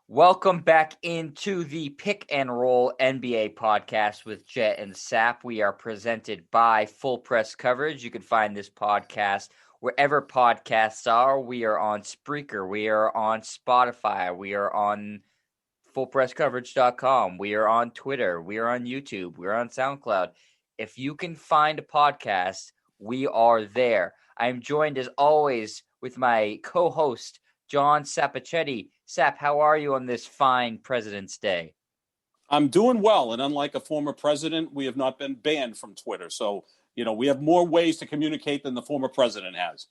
Welcome back into the Pick and Roll NBA podcast with Jet and Sap. We are presented by Full Press Coverage. You can find this podcast wherever podcasts are. We are on Spreaker. We are on Spotify. We are on fullpresscoverage.com. We are on Twitter. We are on YouTube. We are on SoundCloud. If you can find a podcast, we are there. I am joined as always with my co-host, John Sapichetti. Sap, how are you on this fine President's Day? I'm doing well, and unlike a former president, we have not been banned from Twitter. So, we have more ways to communicate than the former president has.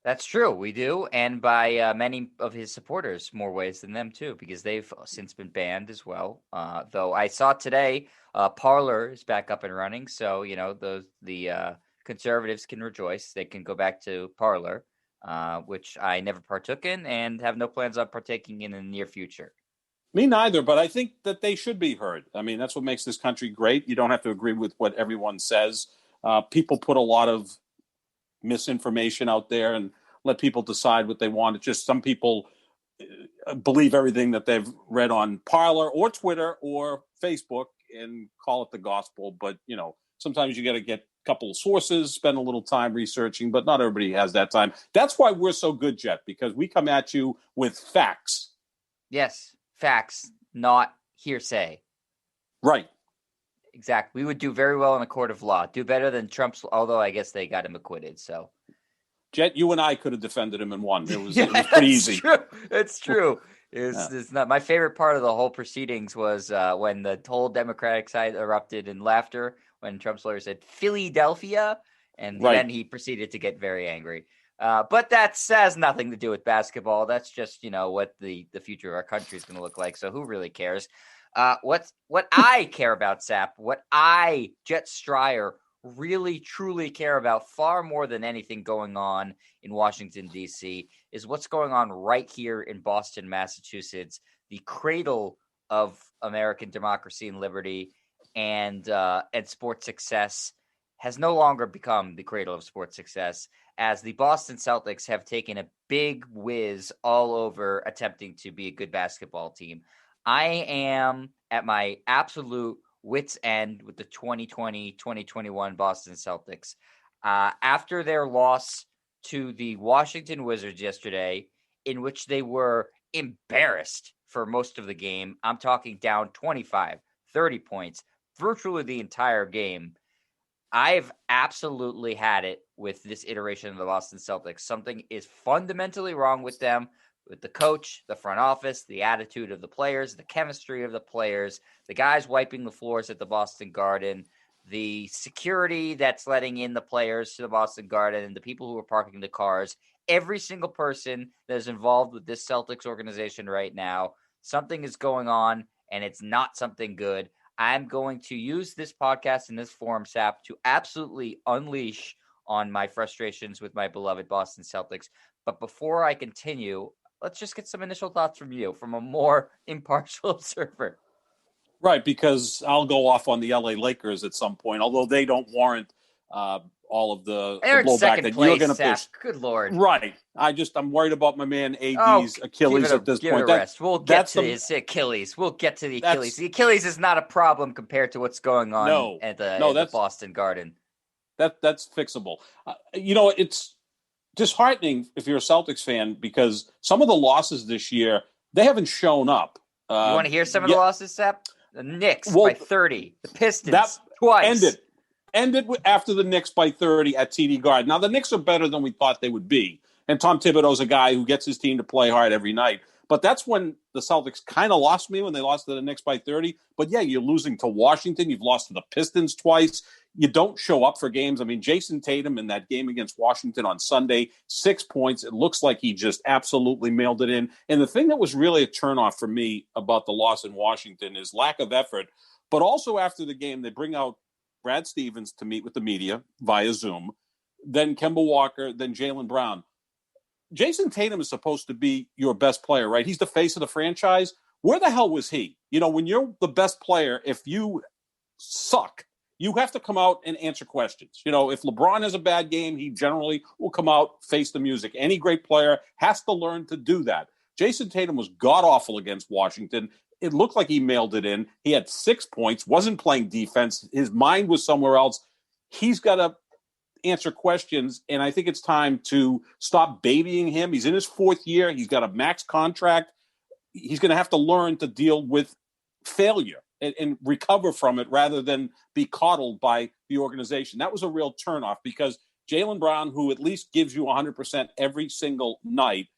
That's true, we do, and by many of his supporters, more ways than them too, because they've since been banned as well. Though I saw today, Parler is back up and running, so the conservatives can rejoice. They can go back to Parler. Which I never partook in and have no plans on partaking in the near future. Me neither, but I think that they should be heard. I mean, that's what makes this country great. You don't have to agree with what everyone says. People put a lot of misinformation out there and let people decide what they want. It's just some people believe everything that they've read on Parler or Twitter or Facebook and call it the gospel. But, sometimes you got to get couple of sources, spend a little time researching, but not everybody has that time. That's why we're so good, Jet, because we come at you with facts. Yes, facts, not hearsay. Right. Exactly. We would do very well in a court of law. Do better than Trump's, although I guess they got him acquitted, so. Jet, you and I could have defended him and won. It was pretty easy. True. It's true. It's not my favorite part of the whole proceedings was when the whole Democratic side erupted in laughter when Trump's lawyer said Philadelphia, and then he proceeded to get very angry. But that has nothing to do with basketball. That's just, what the future of our country is going to look like. So who really cares? What I care about, Sap, what I, Jet Stryer, really, truly care about far more than anything going on in Washington, D.C., is what's going on right here in Boston, Massachusetts, the cradle of American democracy and liberty and sports success has no longer become the cradle of sports success, as the Boston Celtics have taken a big whiz all over attempting to be a good basketball team. I am at my absolute wit's end with the 2020-2021 Boston Celtics. After their loss to the Washington Wizards yesterday, in which they were embarrassed for most of the game, I'm talking down 25, 30 points, virtually the entire game. I've absolutely had it with this iteration of the Boston Celtics. Something is fundamentally wrong with them, with the coach, the front office, the attitude of the players, the chemistry of the players, the guys wiping the floors at the Boston Garden, the security that's letting in the players to the Boston Garden, and the people who are parking the cars. Every single person that is involved with this Celtics organization right now, something is going on, and it's not something good. I'm going to use this podcast in this forum, Sap, to absolutely unleash on my frustrations with my beloved Boston Celtics. But before I continue, let's just get some initial thoughts from you, from a more impartial observer. Right, because I'll go off on the LA Lakers at some point, although they don't warrant all of the blowback that you're going to push. Good Lord. Right. I'm worried about my man AD's Achilles at this point. We'll get to his Achilles. We'll get to the Achilles. The Achilles is not a problem compared to what's going on at the Boston Garden. That's fixable. It's disheartening if you're a Celtics fan because some of the losses this year, they haven't shown up. You want to hear some of the losses, Sep? The Knicks by 30. The Pistons twice. Ended after the Knicks by 30 at TD Garden. Now, the Knicks are better than we thought they would be. And Tom Thibodeau's a guy who gets his team to play hard every night. But that's when the Celtics kind of lost me, when they lost to the Knicks by 30. But, yeah, you're losing to Washington. You've lost to the Pistons twice. You don't show up for games. I mean, Jason Tatum in that game against Washington on Sunday, 6 points. It looks like he just absolutely mailed it in. And the thing that was really a turnoff for me about the loss in Washington is lack of effort. But also after the game, they bring out Brad Stevens to meet with the media via Zoom, then Kemba Walker, then Jaylen Brown. Jason Tatum is supposed to be your best player, right? He's the face of the franchise. Where the hell was he? When you're the best player, if you suck, you have to come out and answer questions. If LeBron has a bad game, he generally will come out, face the music. Any great player has to learn to do that. Jason Tatum was god-awful against Washington. It looked like he mailed it in. He had 6 points, wasn't playing defense. His mind was somewhere else. He's got to answer questions, and I think it's time to stop babying him. He's in his 4th year. He's got a max contract. He's going to have to learn to deal with failure and recover from it rather than be coddled by the organization. That was a real turnoff because Jaylen Brown, who at least gives you 100% every single night,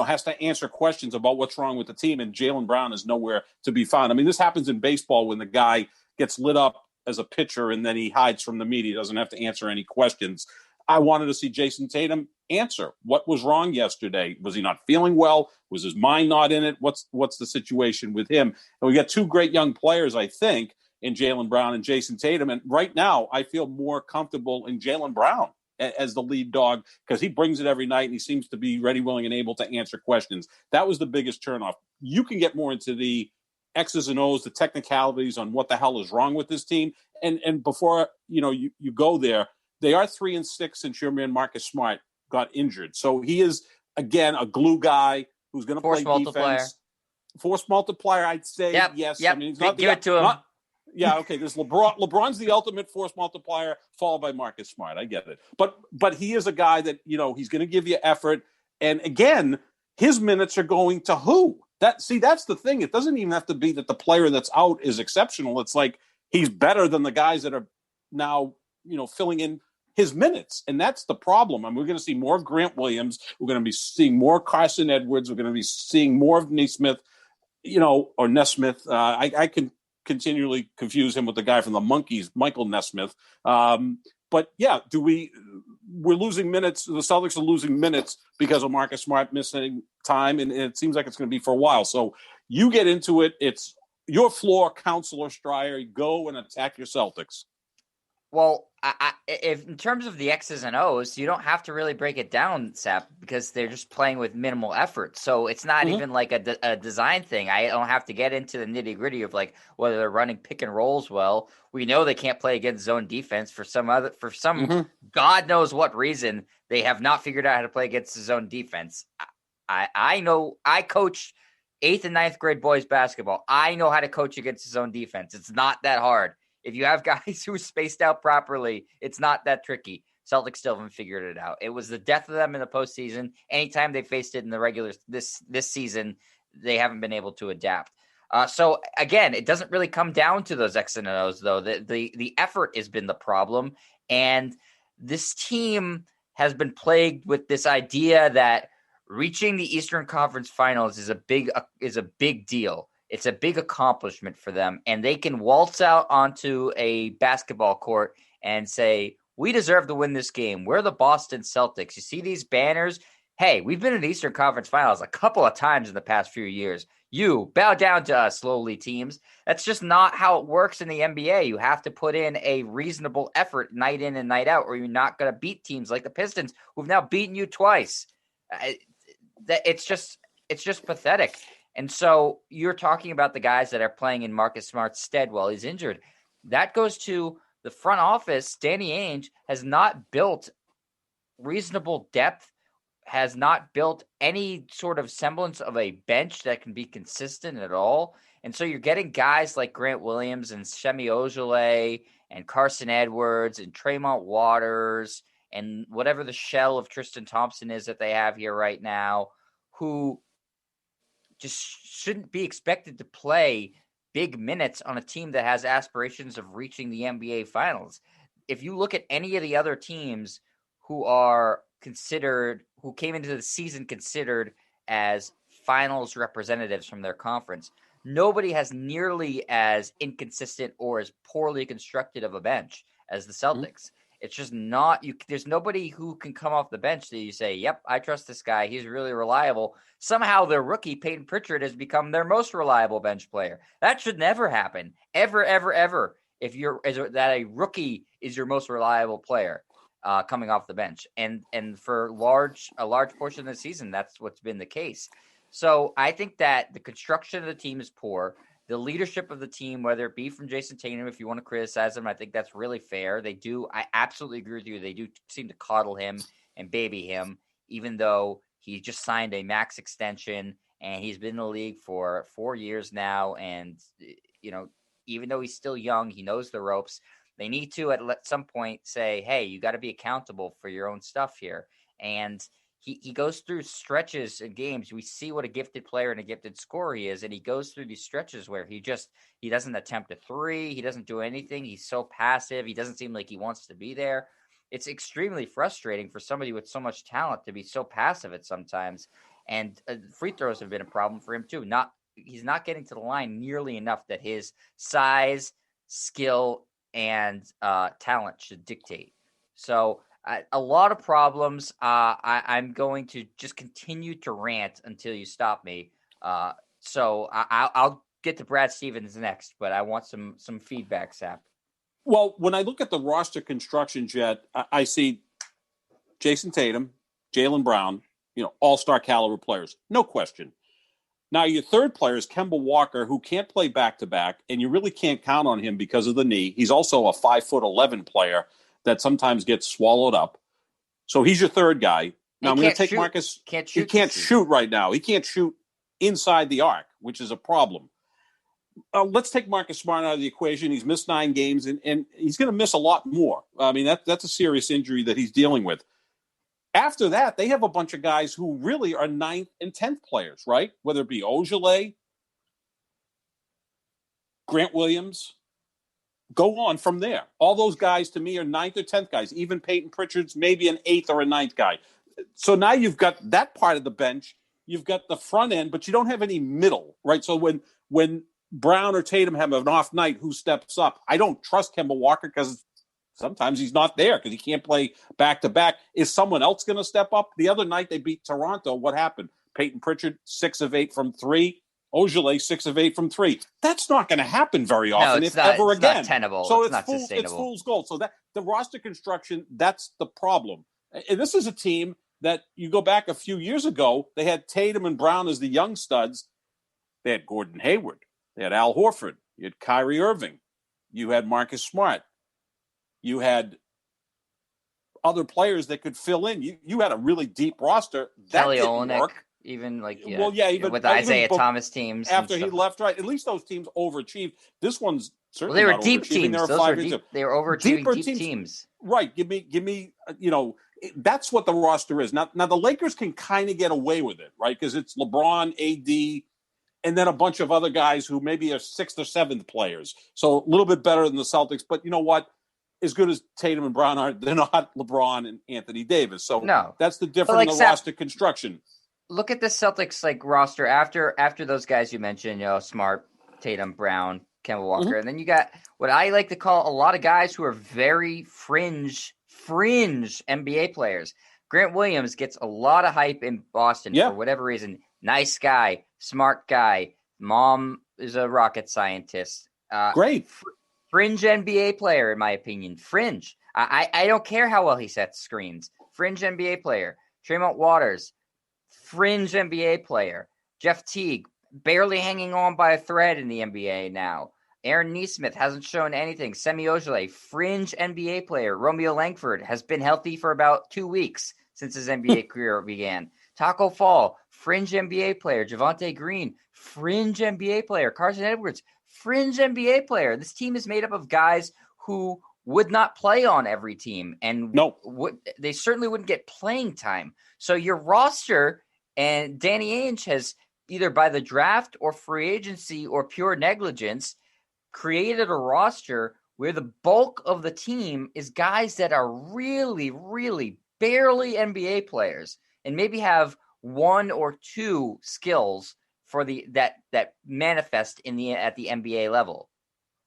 has to answer questions about what's wrong with the team, and Jaylen Brown is nowhere to be found. I mean, this happens in baseball when the guy gets lit up as a pitcher and then he hides from the media. He doesn't have to answer any questions. I wanted to see Jason Tatum answer what was wrong yesterday. Was he not feeling well? Was his mind not in it? What's the situation with him? And we got 2 great young players, I think, in Jaylen Brown and Jason Tatum. And right now, I feel more comfortable in Jaylen Brown as the lead dog because he brings it every night and he seems to be ready, willing, and able to answer questions. That was the biggest turnoff. You can get more into the X's and O's, the technicalities on what the hell is wrong with this team. And before you go there, they are 3-6 since your man Marcus Smart got injured. So he is, again, a glue guy who's going to play defense. Force multiplier, I'd say. Yep, yes. Yep. I mean, he's not give it to him. Yeah, okay. There's LeBron. LeBron's the ultimate force multiplier, followed by Marcus Smart. I get it. But he is a guy that, he's going to give you effort. And again, his minutes are going to who? That's the thing. It doesn't even have to be that the player that's out is exceptional. It's like he's better than the guys that are now, filling in his minutes. And that's the problem. I mean, we're going to see more Grant Williams. We're going to be seeing more Carson Edwards. We're going to be seeing more of Nesmith, or Nesmith. I can continually confuse him with the guy from the Monkees, Michael Nesmith. But yeah, we're losing minutes. The Celtics are losing minutes because of Marcus Smart missing time. And it seems like it's going to be for a while. So you get into it. It's your floor, Counselor Stryer. Go and attack your Celtics. Well, if in terms of the X's and O's, you don't have to really break it down, Sap, because they're just playing with minimal effort. So it's not even like a design thing. I don't have to get into the nitty gritty of like whether they're running pick and rolls well. We know they can't play against zone defense for some God knows what reason. They have not figured out how to play against the zone defense. I know I coach 8th and 9th grade boys basketball. I know how to coach against the zone defense. It's not that hard. If you have guys who are spaced out properly, it's not that tricky. Celtics still haven't figured it out. It was the death of them in the postseason. Anytime they faced it in the regular this season, they haven't been able to adapt. So again, it doesn't really come down to those X and O's though. The effort has been the problem, and this team has been plagued with this idea that reaching the Eastern Conference Finals is a big deal. It's a big accomplishment for them, and they can waltz out onto a basketball court and say, we deserve to win this game. We're the Boston Celtics. You see these banners? Hey, we've been in the Eastern Conference Finals a couple of times in the past few years. You bow down to us, lowly teams. That's just not how it works in the NBA. You have to put in a reasonable effort night in and night out, or you're not going to beat teams like the Pistons, who've now beaten you twice. It's just pathetic. And so you're talking about the guys that are playing in Marcus Smart's stead while he's injured. That goes to the front office. Danny Ainge has not built reasonable depth, has not built any sort of semblance of a bench that can be consistent at all. And so you're getting guys like Grant Williams and Semi Ojeleye and Carson Edwards and Tremont Waters and whatever the shell of Tristan Thompson is that they have here right now, who just shouldn't be expected to play big minutes on a team that has aspirations of reaching the NBA Finals. If you look at any of the other teams who came into the season considered as finals representatives from their conference, nobody has nearly as inconsistent or as poorly constructed of a bench as the Celtics. It's just not there's nobody who can come off the bench that you say, yep, I trust this guy. He's really reliable. Somehow their rookie, Peyton Pritchard, has become their most reliable bench player. That should never happen. Ever, ever, ever. If that a rookie is your most reliable player coming off the bench. And for a large portion of the season, that's what's been the case. So I think that the construction of the team is poor. The leadership of the team, whether it be from Jason Tatum, if you want to criticize him, I think that's really fair. I absolutely agree with you. They do seem to coddle him and baby him, even though he just signed a max extension and he's been in the league for 4 years now. And, even though he's still young, he knows the ropes. They need to at some point say, hey, you got to be accountable for your own stuff here. And he goes through stretches in games. We see what a gifted player and a gifted scorer he is, and he goes through these stretches where he doesn't attempt a three. He doesn't do anything. He's so passive. He doesn't seem like he wants to be there. It's extremely frustrating for somebody with so much talent to be so passive at sometimes. And free throws have been a problem for him too. He's not getting to the line nearly enough that his size, skill, and talent should dictate. So a lot of problems. I'm going to just continue to rant until you stop me. So I'll get to Brad Stevens next, but I want some feedback, Sap. Well, when I look at the roster construction, Jet, I see Jason Tatum, Jaylen Brown, all-star caliber players, no question. Now, your third player is Kemba Walker, who can't play back-to-back, and you really can't count on him because of the knee. He's also a 5'11" player that sometimes gets swallowed up. So he's your third guy. Now, I'm going to take Marcus. He can't shoot right now. He can't shoot inside the arc, which is a problem. Let's take Marcus Smart out of the equation. He's missed 9 games, and he's going to miss a lot more. I mean, that's a serious injury that he's dealing with. After that, they have a bunch of guys who really are 9th and 10th players, right? Whether it be Ogilvy, Grant Williams, go on from there. All those guys, to me, are 9th or 10th guys. Even Peyton Pritchard's maybe an 8th or a 9th guy. So now you've got that part of the bench. You've got the front end, but you don't have any middle, right? So when Brown or Tatum have an off night, who steps up? I don't trust Kemba Walker because sometimes he's not there because he can't play back-to-back. Is someone else going to step up? The other night they beat Toronto. What happened? Peyton Pritchard, 6 of 8 from 3. Ogilvy, 6 of 8 from 3. That's not going to happen very often, if ever again. It's not tenable. So it's not sustainable. It's fool's gold. So that the roster construction, that's the problem. And this is a team that you go back a few years ago, they had Tatum and Brown as the young studs. They had Gordon Hayward. They had Al Horford. You had Kyrie Irving. You had Marcus Smart. You had other players that could fill in. You had a really deep roster. Kelly Olynyk, even even with Isaiah Thomas teams after he left. Right, at least those teams overachieved. This one's certainly they were deep teams. They were overachieving deep teams. Right. Give me. That's what the roster is. Now the Lakers can kind of get away with it, right? Because it's LeBron, AD. And then a bunch of other guys who maybe are 6th or 7th players. So a little bit better than the Celtics. But you know what? As good as Tatum and Brown are, they're not LeBron and Anthony Davis. So that's the difference in the roster construction. Look at the Celtics roster after those guys you mentioned, Smart, Tatum, Brown, Kemba Walker. And then you got what I like to call a lot of guys who are very fringe NBA players. Grant Williams gets a lot of hype in Boston for whatever reason. Nice guy, smart guy. Mom is a rocket scientist. Great. Fringe NBA player, in my opinion. Fringe. I don't care how well he sets screens. Fringe NBA player. Tremont Waters. Fringe NBA player. Jeff Teague. Barely hanging on by a thread in the NBA now. Aaron Nesmith hasn't shown anything. Semi Ojeleye, fringe NBA player. Romeo Langford has been healthy for about 2 weeks since his NBA career began. Taco Fall, fringe NBA player. Javonte Green, fringe NBA player. Carson Edwards, fringe NBA player. This team is made up of guys who would not play on every team, and they certainly wouldn't get playing time. So your roster, and Danny Ainge has either by the draft or free agency or pure negligence created a roster where the bulk of the team is guys that are really, really barely NBA players and maybe have 1 or 2 skills for that manifest at the NBA level.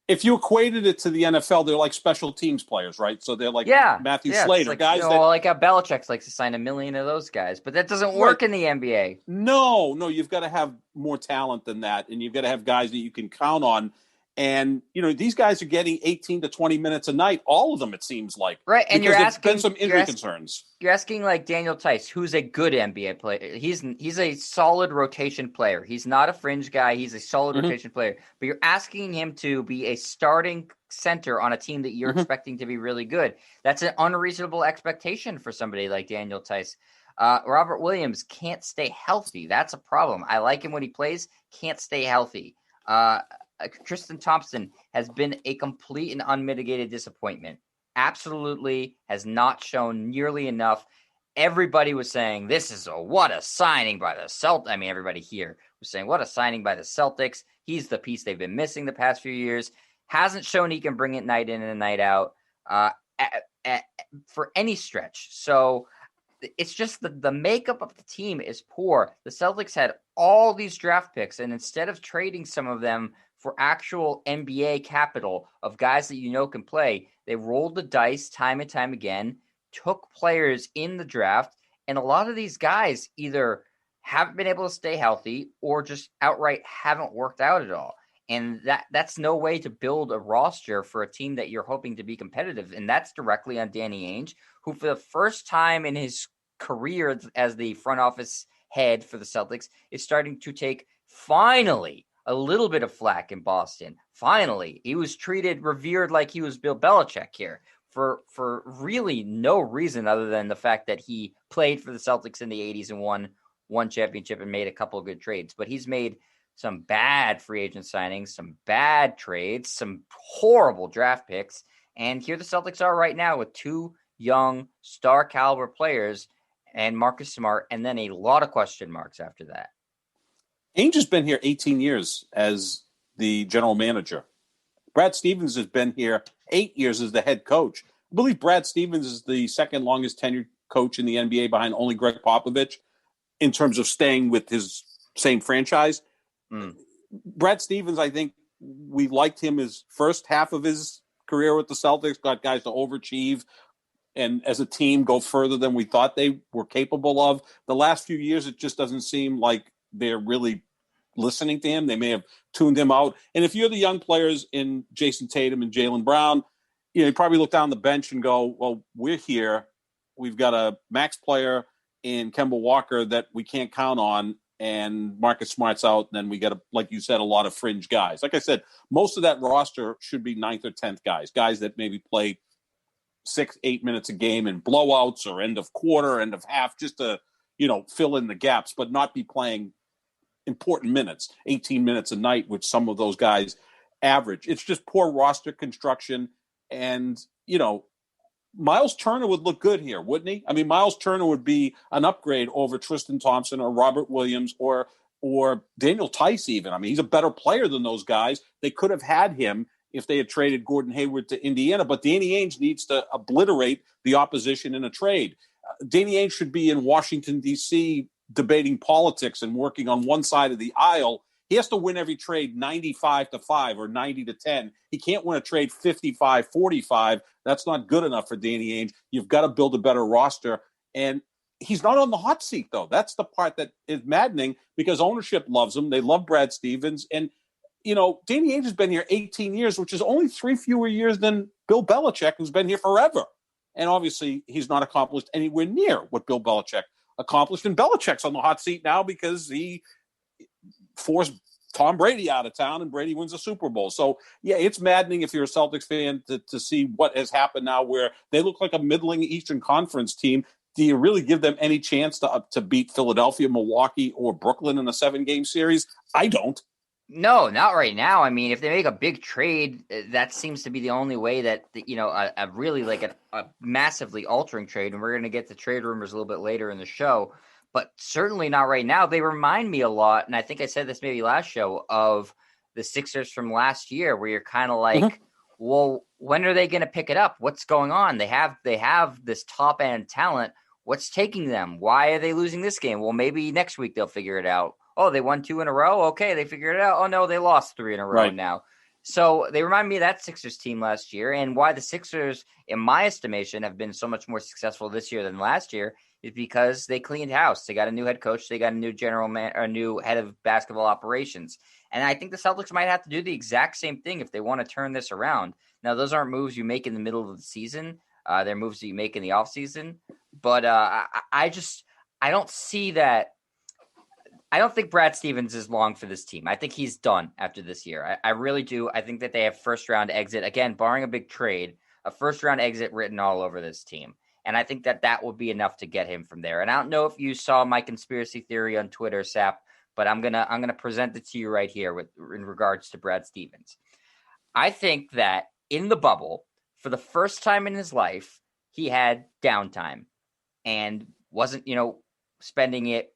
If you equated it to the NFL, they're like special teams players, right? So they're like Matthew Slater, guys. Like how Belichick likes to sign 1 million of those guys, but that doesn't work in the NBA. No, you've got to have more talent than that, and you've got to have guys that you can count on. And, these guys are getting 18 to 20 minutes a night, all of them, it seems like. Right, and you're asking... There's been some injury concerns. You're asking like Daniel Tice, who's a good NBA player. He's a solid rotation player. He's not a fringe guy. He's a solid rotation player. But you're asking him to be a starting center on a team that you're expecting to be really good. That's an unreasonable expectation for somebody like Daniel Tice. Robert Williams can't stay healthy. That's a problem. I like him when he plays, can't stay healthy. Tristan Thompson has been a complete and unmitigated disappointment. Absolutely has not shown nearly enough. Everybody was saying what a signing by the Celtics. I mean, everybody here was saying what a signing by the Celtics. He's the piece they've been missing the past few years. Hasn't shown he can bring it night in and night out for any stretch. So it's just the makeup of the team is poor. The Celtics had all these draft picks, and instead of trading some of them for actual NBA capital of guys that can play, they rolled the dice time and time again, took players in the draft, and a lot of these guys either haven't been able to stay healthy or just outright haven't worked out at all. And that's no way to build a roster for a team that you're hoping to be competitive. And that's directly on Danny Ainge, who for the first time in his career as the front office head for the Celtics is starting to take, finally, a little bit of flack in Boston. Finally, he was revered like he was Bill Belichick here for really no reason other than the fact that he played for the Celtics in the 80s and won one championship and made a couple of good trades. But he's made some bad free agent signings, some bad trades, some horrible draft picks. And here the Celtics are right now with two young star caliber players and Marcus Smart, and then a lot of question marks after that. Ainge has been here 18 years as the general manager. Brad Stevens has been here 8 years as the head coach. I believe Brad Stevens is the second longest tenured coach in the NBA behind only Greg Popovich in terms of staying with his same franchise. Brad Stevens, I think we liked him his first half of his career with the Celtics, got guys to overachieve and as a team go further than we thought they were capable of. The last few years, it just doesn't seem like they're really listening to him. They may have tuned him out. And if you're the young players in Jason Tatum and Jaylen Brown, you probably look down the bench and go, well, we're here. We've got a max player in Kemba Walker that we can't count on, and Marcus Smart's out, and then we get, like you said, a lot of fringe guys. Like I said, most of that roster should be 9th or 10th guys that maybe play 6-8 minutes a game in blowouts or end of quarter, end of half, just to, fill in the gaps, but not be playing important minutes, 18 minutes a night, which some of those guys average. It's just poor roster construction. And, Miles Turner would look good here, wouldn't he? I mean, Miles Turner would be an upgrade over Tristan Thompson or Robert Williams or Daniel Tice even. I mean, he's a better player than those guys. They could have had him if they had traded Gordon Hayward to Indiana, but Danny Ainge needs to obliterate the opposition in a trade. Danny Ainge should be in Washington, D.C. debating politics and working on one side of the aisle. He has to win every trade 95-5 or 90-10. He can't win a trade 55-45. That's not good enough for Danny Ainge. You've got to build a better roster. And he's not on the hot seat, though. That's the part that is maddening because ownership loves him. They love Brad Stevens. And, Danny Ainge has been here 18 years, which is only 3 fewer years than Bill Belichick, who's been here forever. And obviously, he's not accomplished anywhere near what Bill Belichick accomplished. And Belichick's on the hot seat now because he forced Tom Brady out of town and Brady wins a Super Bowl. So, yeah, it's maddening if you're a Celtics fan to see what has happened now where they look like a middling Eastern Conference team. Do you really give them any chance to beat Philadelphia, Milwaukee, or Brooklyn in a 7-game series? I don't. No, not right now. I mean, if they make a big trade, that seems to be the only way that, a really like a massively altering trade. And we're going to get to trade rumors a little bit later in the show. But certainly not right now. They remind me a lot, and I think I said this maybe last show, of the Sixers from last year, where you're kind of like, well, when are they going to pick it up? What's going on? They have this top end talent. What's taking them? Why are they losing this game? Well, maybe next week they'll figure it out. Oh, they won 2 in a row. Okay, they figured it out. Oh no, they lost 3 in a row now. So they remind me of that Sixers team last year, and why the Sixers, in my estimation, have been so much more successful this year than last year is because they cleaned house. They got a new head coach. They got a new head of basketball operations. And I think the Celtics might have to do the exact same thing if they want to turn this around. Now, those aren't moves you make in the middle of the season. They're moves that you make in the offseason. But I don't see that. I don't think Brad Stevens is long for this team. I think he's done after this year. I really do. I think that they have first-round exit. Again, barring a big trade, a first-round exit written all over this team. And I think that would be enough to get him from there. And I don't know if you saw my conspiracy theory on Twitter, Sap, but I'm gonna present it to you right here in regards to Brad Stevens. I think that in the bubble, for the first time in his life, he had downtime and wasn't, spending it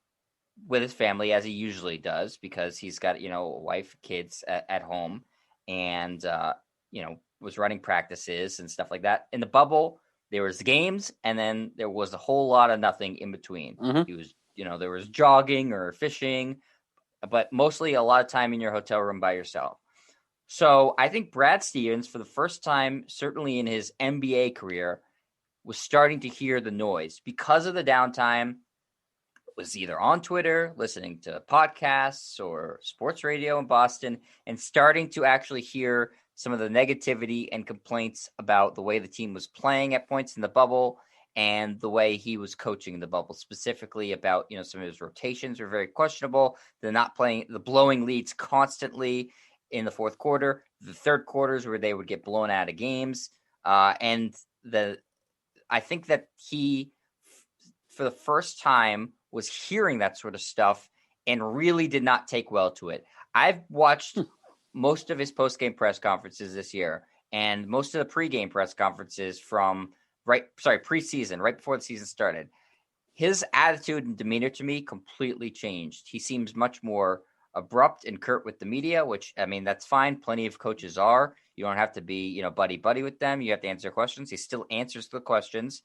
with his family as he usually does, because he's got, a wife, kids at home, and, was running practices and stuff like that. In the bubble, there was games, and then there was a whole lot of nothing in between. Mm-hmm. He was, there was jogging or fishing, but mostly a lot of time in your hotel room by yourself. So I think Brad Stevens, for the first time, certainly in his NBA career, was starting to hear the noise because of the downtime. Was either on Twitter, listening to podcasts or sports radio in Boston, and starting to actually hear some of the negativity and complaints about the way the team was playing at points in the bubble and the way he was coaching in the bubble, specifically about, some of his rotations were very questionable. The blowing leads constantly in the fourth quarter, the third quarters where they would get blown out of games. I think that he, for the first time, was hearing that sort of stuff and really did not take well to it. I've watched most of his post-game press conferences this year and most of the pre-game press conferences preseason, right before the season started. His attitude and demeanor to me completely changed. He seems much more abrupt and curt with the media, which, I mean, that's fine. Plenty of coaches are. You don't have to be, buddy-buddy with them. You have to answer questions. He still answers the questions.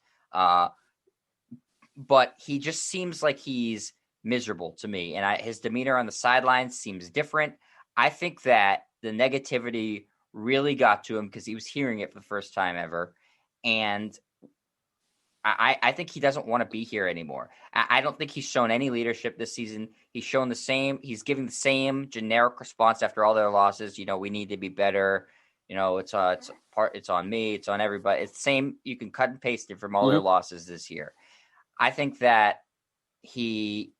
But he just seems like he's miserable to me. And his demeanor on the sidelines seems different. I think that the negativity really got to him because he was hearing it for the first time ever. And I think he doesn't want to be here anymore. I don't think he's shown any leadership this season. He's giving the same generic response after all their losses. We need to be better. It's on me. It's on everybody. It's the same. You can cut and paste it from all their losses this year. I think that he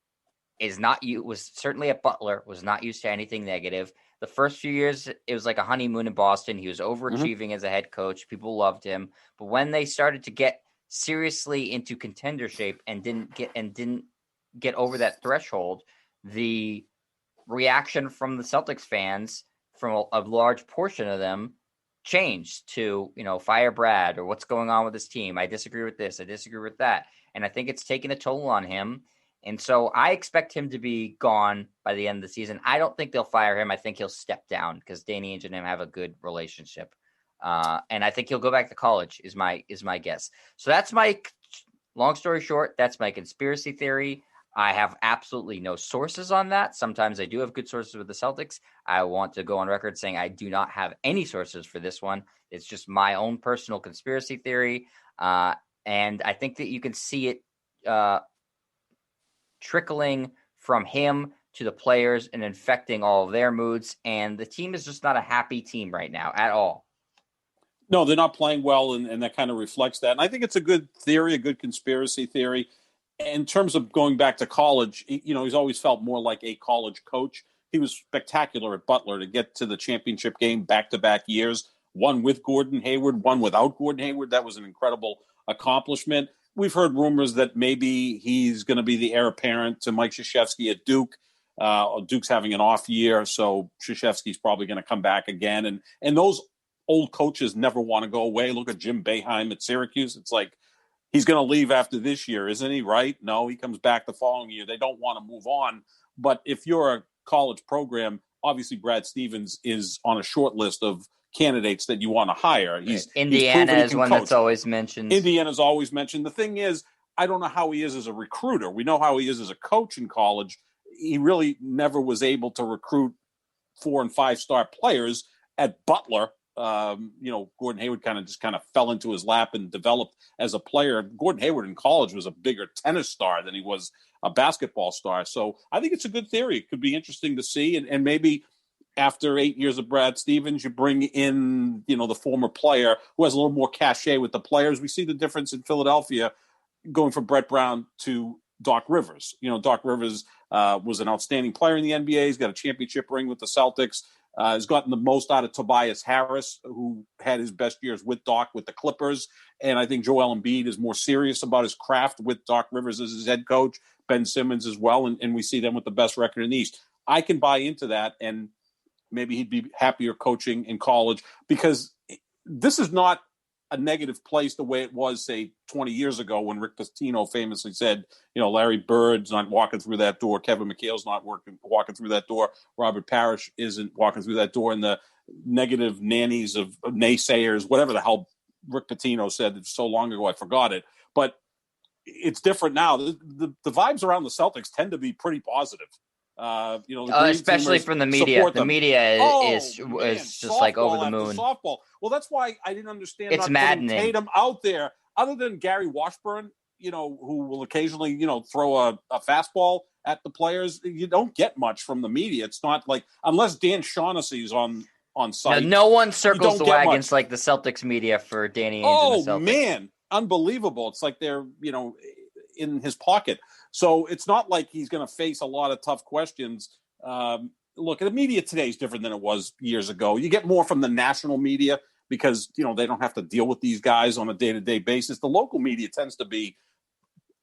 was certainly at Butler, was not used to anything negative. The first few years, it was like a honeymoon in Boston. He was overachieving as a head coach. People loved him. But when they started to get seriously into contender shape and didn't get over that threshold, the reaction from the Celtics fans, from a large portion of them, changed to, fire Brad, or what's going on with this team. I disagree with this. I disagree with that. And I think it's taken a toll on him. And so I expect him to be gone by the end of the season. I don't think they'll fire him. I think he'll step down because Danny Ainge and him have a good relationship. And I think he'll go back to college is my guess. So that's long story short, that's my conspiracy theory. I have absolutely no sources on that. Sometimes I do have good sources with the Celtics. I want to go on record saying I do not have any sources for this one. It's just my own personal conspiracy theory. And I think that you can see it trickling from him to the players and infecting all of their moods. And the team is just not a happy team right now at all. No, they're not playing well, and that kind of reflects that. And I think it's a good theory, a good conspiracy theory. In terms of going back to college, he's always felt more like a college coach. He was spectacular at Butler to get to the championship game back-to-back years, one with Gordon Hayward, one without Gordon Hayward. That was an incredible accomplishment. We've heard rumors that maybe he's going to be the heir apparent to Mike Krzyzewski at Duke. Duke's having an off year, so Krzyzewski's probably going to come back again. And those old coaches never want to go away. Look at Jim Boeheim at Syracuse. It's like, he's going to leave after this year, isn't he? Right? No, he comes back the following year. They don't want to move on. But if you're a college program, obviously Brad Stevens is on a short list of candidates that you want to hire. Indiana is one that's always mentioned. Indiana's always mentioned. The thing is, I don't know how he is as a recruiter. We know how he is as a coach in college. He really never was able to recruit 4- and 5-star players at Butler. Gordon Hayward kind of fell into his lap and developed as a player. Gordon Hayward in college was a bigger tennis star than he was a basketball star. So I think it's a good theory. It could be interesting to see. And maybe after 8 years of Brad Stevens, you bring in, the former player who has a little more cachet with the players. We see the difference in Philadelphia going from Brett Brown to Doc Rivers. Doc Rivers was an outstanding player in the NBA. He's got a championship ring with the Celtics. Has gotten the most out of Tobias Harris, who had his best years with Doc with the Clippers. And I think Joel Embiid is more serious about his craft with Doc Rivers as his head coach, Ben Simmons as well. And we see them with the best record in the East. I can buy into that, and maybe he'd be happier coaching in college, because this is not a negative place the way it was, say, 20 years ago when Rick Pitino famously said, Larry Bird's not walking through that door, Kevin McHale's not walking through that door, Robert Parrish isn't walking through that door, and the negative nannies of naysayers, whatever the hell Rick Pitino said so long ago, I forgot it. But it's different now. The vibes around the Celtics tend to be pretty positive. Especially from the media. The media is just softball like over the moon. Softball. Well, that's why I didn't understand it's not maddening. putting Tatum out there, other than Gary Washburn, who will occasionally, throw a fastball at the players. You don't get much from the media. It's not like, unless Dan Shaughnessy's on site. No one circles the wagons like the Celtics media for Danny Ainge and the Celtics. Oh, man. Unbelievable. It's like they're, in his pocket. So it's not like he's going to face a lot of tough questions. Look, the media today is different than it was years ago. You get more from the national media because, they don't have to deal with these guys on a day-to-day basis. The local media tends to be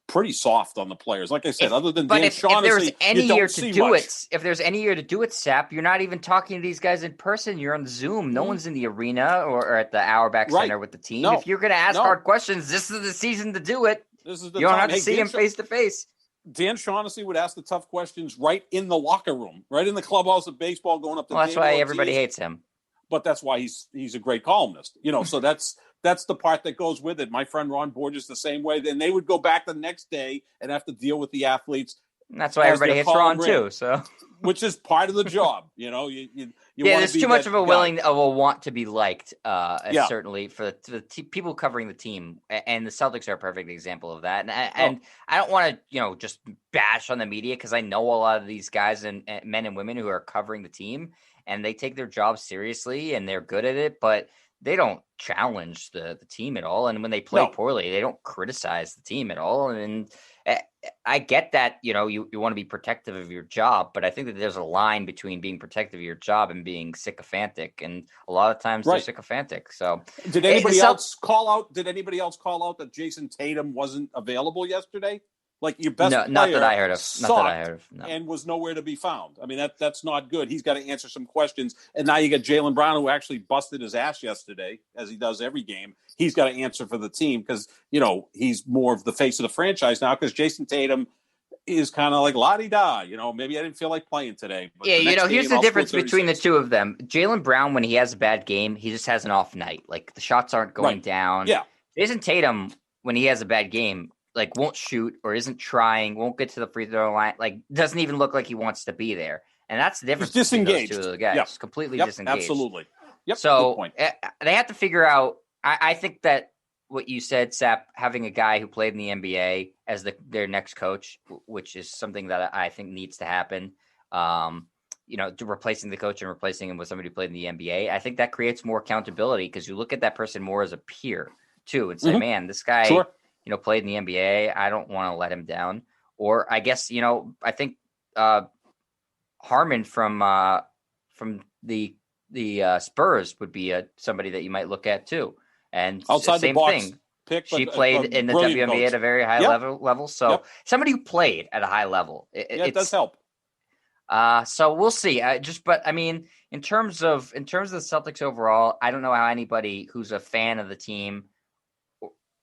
pretty soft on the players. Like I said, other than Dan Shaughnessy, if there's any year to do it, Sap, you're not even talking to these guys in person. You're on Zoom. No one's in the arena or at the Auerbach Center with the team. No. If you're going to ask hard questions, this is the season to do it. This is the you don't have to see him face to face. Dan Shaughnessy would ask the tough questions right in the locker room, right in the clubhouse of baseball, going up to. Well, that's why everybody hates him. But that's why he's a great columnist, So that's the part that goes with it. My friend Ron Borges the same way. Then they would go back the next day and have to deal with the athletes. And that's why everybody hates Ron too. So, which is part of the job, You there's too much of a want to be liked, certainly for the people covering the team, and the Celtics are a perfect example of that. And I don't want to, just bash on the media, because I know a lot of these guys and men and women who are covering the team, and they take their job seriously and they're good at it, but they don't challenge the team at all. And when they play poorly, they don't criticize the team at all. And I get that, you want to be protective of your job, but I think that there's a line between being protective of your job and being sycophantic. And a lot of times they're sycophantic. So did anybody else call out that Jason Tatum wasn't available yesterday? Like, your best player, not that I heard of. No. And was nowhere to be found. I mean, that's not good. He's got to answer some questions. And now you got Jaylen Brown, who actually busted his ass yesterday, as he does every game. He's got to answer for the team because, he's more of the face of the franchise now, because Jason Tatum is kind of like la-di-da. Maybe I didn't feel like playing today. But here's the difference between the two of them. Jaylen Brown, when he has a bad game, he just has an off night. Like, the shots aren't going down. Yeah. Jason Tatum, when he has a bad game, won't shoot or isn't trying, won't get to the free throw line, doesn't even look like he wants to be there. And that's the difference. He's disengaged. Between those two of the guys. Yep. Completely disengaged. Absolutely. Yep. So they have to figure out, I think that what you said, Sap, having a guy who played in the NBA as their next coach, which is something that I think needs to happen, to replacing the coach and replacing him with somebody who played in the NBA, I think that creates more accountability, because you look at that person more as a peer too and say, man, this guy – played in the NBA. I don't want to let him down. Or I guess, I think Harmon from the Spurs would be somebody that you might look at too. And outside same the box thing. Pick, she played in the WNBA coach. At a very high level. So somebody who played at a high level. It does help. So we'll see. In terms of the Celtics overall, I don't know how anybody who's a fan of the team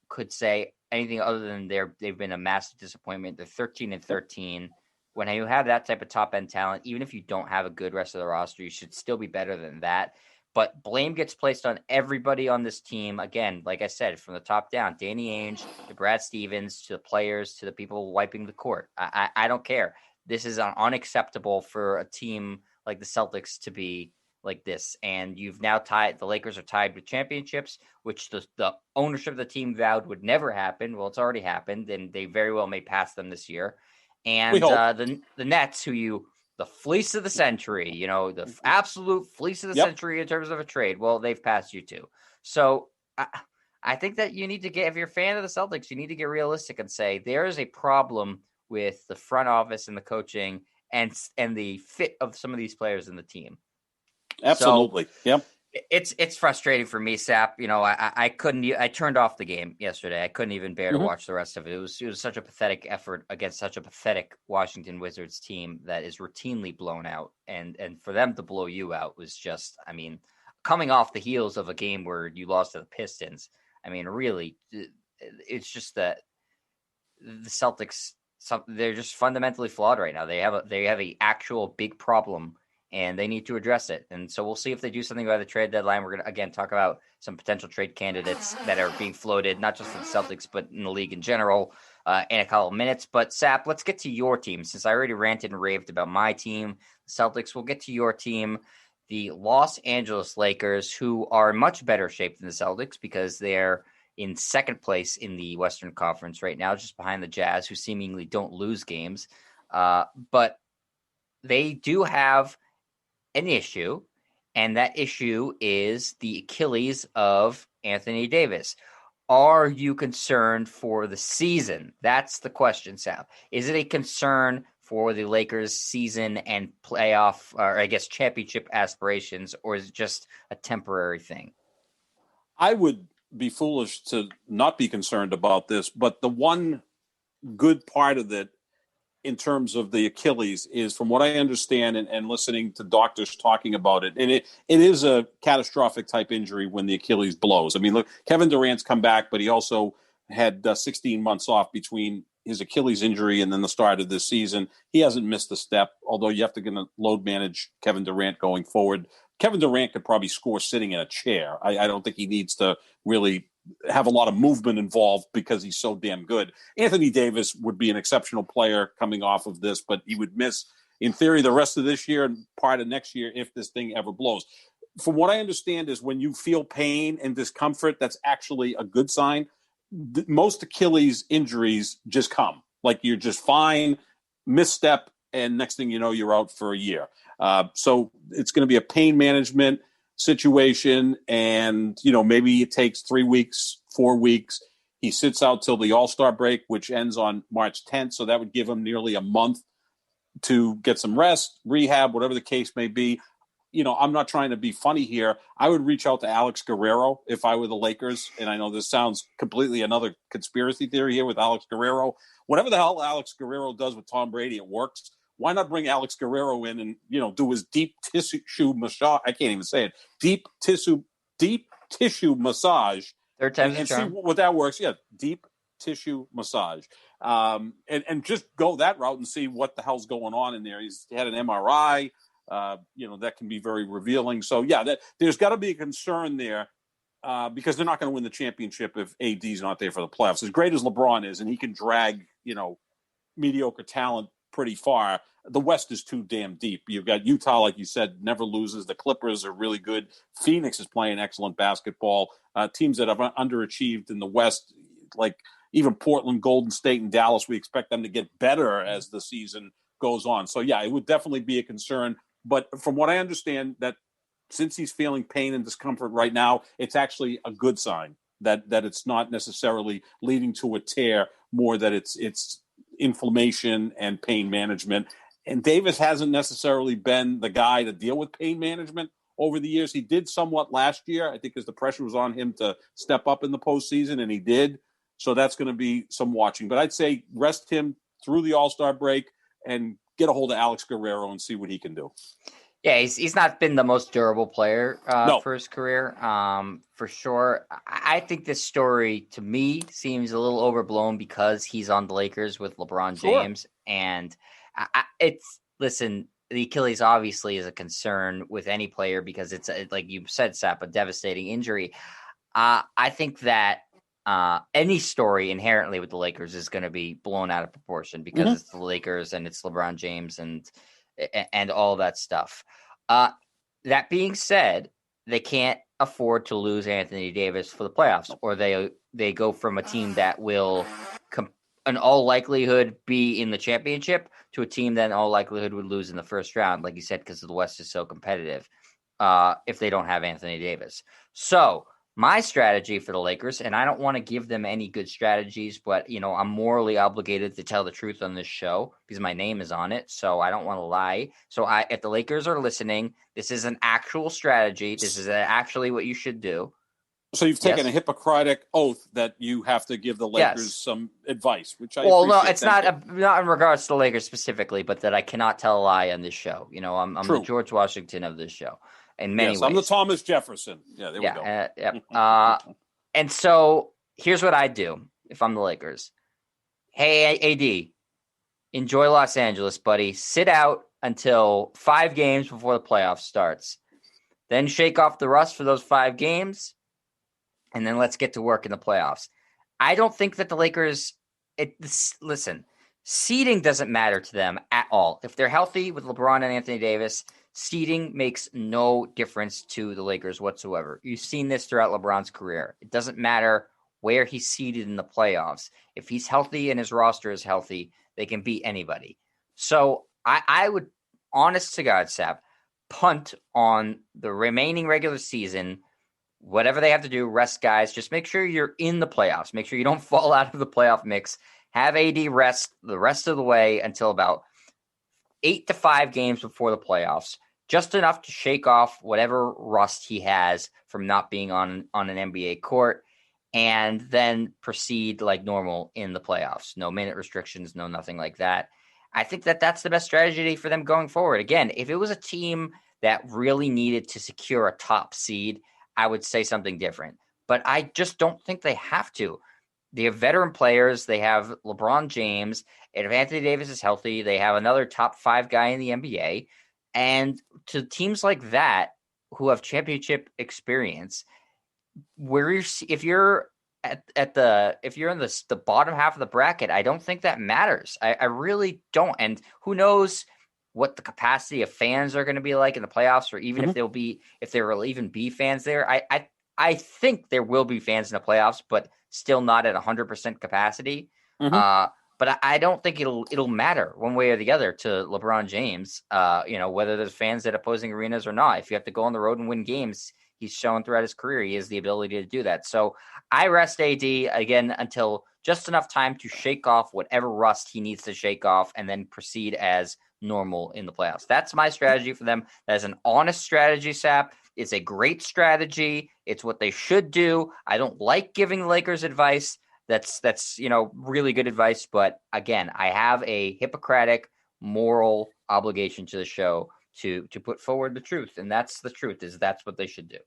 could say anything other than they've been a massive disappointment. They're 13-13. When you have that type of top end talent, even if you don't have a good rest of the roster, you should still be better than that. But blame gets placed on everybody on this team. Again, like I said, from the top down, Danny Ainge to Brad Stevens to the players to the people wiping the court. I don't care. This is unacceptable for a team like the Celtics to be like this. And you've now the Lakers are tied with championships, which the ownership of the team vowed would never happen. Well, it's already happened, and they very well may pass them this year. And the Nets, the fleece of the century, the absolute fleece of the century in terms of a trade. Well, they've passed you too. So I think that you need to if you're a fan of the Celtics, you need to get realistic and say there is a problem with the front office and the coaching and the fit of some of these players in the team. Absolutely. Yep. It's frustrating for me, Sap. I couldn't. I turned off the game yesterday. I couldn't even bear to watch the rest of it. It was such a pathetic effort against such a pathetic Washington Wizards team that is routinely blown out, and for them to blow you out was just, I mean, coming off the heels of a game where you lost to the Pistons. I mean, really, it's just that the Celtics, they're just fundamentally flawed right now. They have a actual big problem, and they need to address it. And so we'll see if they do something by the trade deadline. We're going to, again, talk about some potential trade candidates that are being floated, not just for the Celtics, but in the league in general, in a couple of minutes. But, Sap, let's get to your team. Since I already ranted and raved about my team, the Celtics, we'll get to your team, the Los Angeles Lakers, who are in much better shape than the Celtics because they're in second place in the Western Conference right now, just behind the Jazz, who seemingly don't lose games. But they do have an issue, and that issue is the Achilles of Anthony Davis. Are you concerned for the season? That's the question, Sal. Is it a concern for the Lakers' season and playoff, or I guess championship aspirations, or is it just a temporary thing? I would be foolish to not be concerned about this, but the one good part of it in terms of the Achilles is, from what I understand and listening to doctors talking about it, and it is a catastrophic type injury when the Achilles blows. I mean, look, Kevin Durant's come back, but he also had 16 months off between his Achilles injury and then the start of this season. He hasn't missed a step, although you have to load manage Kevin Durant going forward. Kevin Durant could probably score sitting in a chair. I don't think he needs to really have a lot of movement involved because he's so damn good. Anthony Davis would be an exceptional player coming off of this, but he would miss, in theory, the rest of this year and part of next year if this thing ever blows. From what I understand is when you feel pain and discomfort, that's actually a good sign. Most Achilles injuries just come. Like you're just fine, misstep, and next thing you know, you're out for a year. So it's going to be a pain management situation, and maybe it takes 3 weeks, 4 weeks. He sits out till the All-Star break, which ends on March 10th, so that would give him nearly a month to get some rest, rehab, whatever the case may be. I'm not trying to be funny here. I would reach out to Alex Guerrero if I were the Lakers, and I know this sounds completely another conspiracy theory here with Alex Guerrero. Whatever the hell Alex Guerrero does with Tom Brady, it works. Why not bring Alex Guerrero in and, do his deep tissue massage? I can't even say it. Deep tissue massage. Third time's and a charm. see what that works. Yeah, deep tissue massage. And just go that route and see what the hell's going on in there. He's had an MRI. That can be very revealing. So, yeah, there's got to be a concern there because they're not going to win the championship if AD's not there for the playoffs. As great as LeBron is, and he can drag, mediocre talent pretty far, the West is too damn deep. You've got Utah, like you said, never loses. The Clippers are really good. Phoenix is playing excellent basketball. Teams that have underachieved in the West, like even Portland, Golden State, and Dallas, we expect them to get better as the season goes on. So, yeah, it would definitely be a concern. But from what I understand, that since he's feeling pain and discomfort right now, it's actually a good sign that it's not necessarily leading to a tear, more that it's inflammation and pain management. And Davis hasn't necessarily been the guy to deal with pain management over the years. He did somewhat last year, I think, because the pressure was on him to step up in the postseason, and he did. So that's going to be some watching. But I'd say rest him through the All-Star break and get a hold of Alex Guerrero and see what he can do. Yeah, he's not been the most durable player for his career, for sure. I think this story, to me, seems a little overblown because he's on the Lakers with LeBron James. And listen, the Achilles obviously is a concern with any player because it's, like you said, Sap, a devastating injury. I think that any story inherently with the Lakers is going to be blown out of proportion because it's the Lakers and it's LeBron James and all that stuff. That being said, they can't afford to lose Anthony Davis for the playoffs, or they go from a team that will in all likelihood be in the championship to a team that in all likelihood would lose in the first round, like you said, because the West is so competitive if they don't have Anthony Davis. So My strategy for the Lakers, and I don't want to give them any good strategies, but I'm morally obligated to tell the truth on this show because my name is on it, so I don't want to lie. So if the Lakers are listening, this is an actual strategy. This is actually what you should do. So you've taken a Yes? Hippocratic oath that you have to give the Lakers Yes. some advice, which I Well, no, appreciate. it's Thank you. not in regards to the Lakers specifically, but that I cannot tell a lie on this show. I'm the True. George Washington of this show in many Yes, I'm the ways. Thomas Jefferson. Yeah, there we go. Yeah. And so here's what I do if I'm the Lakers. Hey, AD, enjoy Los Angeles, buddy. Sit out until 5 games before the playoffs starts. Then shake off the rust for those 5 games, and then let's get to work in the playoffs. I don't think that the Lakers listen, seeding doesn't matter to them at all. If they're healthy with LeBron and Anthony Davis, seeding makes no difference to the Lakers whatsoever. You've seen this throughout LeBron's career. It doesn't matter where he's seeded in the playoffs. If he's healthy and his roster is healthy, they can beat anybody. So I would, honest to God, Sap, punt on the remaining regular season. Whatever they have to do, rest guys. Just make sure you're in the playoffs. Make sure you don't fall out of the playoff mix. Have AD rest the rest of the way until about 8 to 5 games before the playoffs. Just enough to shake off whatever rust he has from not being on an NBA court, and then proceed like normal in the playoffs. No minute restrictions, no nothing like that. I think that that's the best strategy for them going forward. Again, if it was a team that really needed to secure a top seed, I would say something different. But I just don't think they have to. They have veteran players. They have LeBron James. And if Anthony Davis is healthy, they have another top 5 guy in the NBA. And to teams like that who have championship experience, if you're if you're in the bottom half of the bracket, I don't think that matters. I really don't. And who knows what the capacity of fans are going to be like in the playoffs, or even if there will even be fans there. I think there will be fans in the playoffs, but still not at 100% capacity. But I don't think it'll matter one way or the other to LeBron James. Whether there's fans at opposing arenas or not. If you have to go on the road and win games, he's shown throughout his career he has the ability to do that. So I rest AD again until just enough time to shake off whatever rust he needs to shake off, and then proceed as normal in the playoffs. That's my strategy for them. That is an honest strategy, Sap. It's a great strategy. It's what they should do. I don't like giving the Lakers advice. That's really good advice. But again, I have a Hippocratic moral obligation to the show to put forward the truth. And that's the truth, that's what they should do.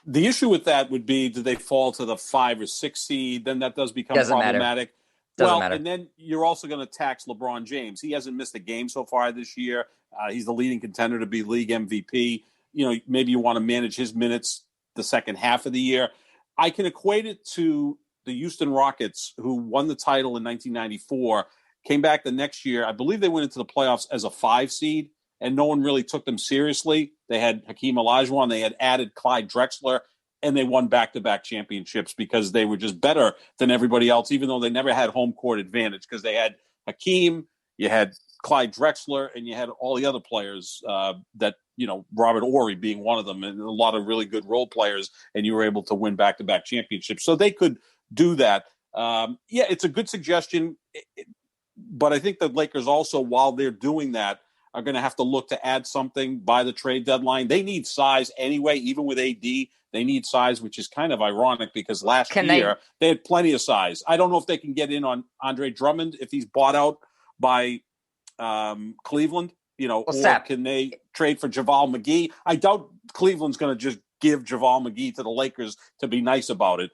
The issue with that would be, do they fall to the 5 or 6 seed? Then that does become problematic. Doesn't matter. And then you're also going to tax LeBron James. He hasn't missed a game so far this year. He's the leading contender to be league MVP. Maybe you want to manage his minutes the second half of the year. I can equate it to the Houston Rockets, who won the title in 1994, came back the next year. I believe they went into the playoffs as a 5 seed, and no one really took them seriously. They had Hakeem Olajuwon. They had added Clyde Drexler, and they won back-to-back championships because they were just better than everybody else, even though they never had home court advantage, because they had Hakeem, you had Clyde Drexler, and you had all the other players that, Robert Horry being one of them, and a lot of really good role players, and you were able to win back-to-back championships. So they could do that. It's a good suggestion, but I think the Lakers also, while they're doing that, are going to have to look to add something by the trade deadline. They need size anyway, even with AD. They need size, which is kind of ironic because last year they had plenty of size. I don't know if they can get in on Andre Drummond if he's bought out by Cleveland, can they trade for JaVale McGee? I doubt Cleveland's going to just give JaVale McGee to the Lakers to be nice about it.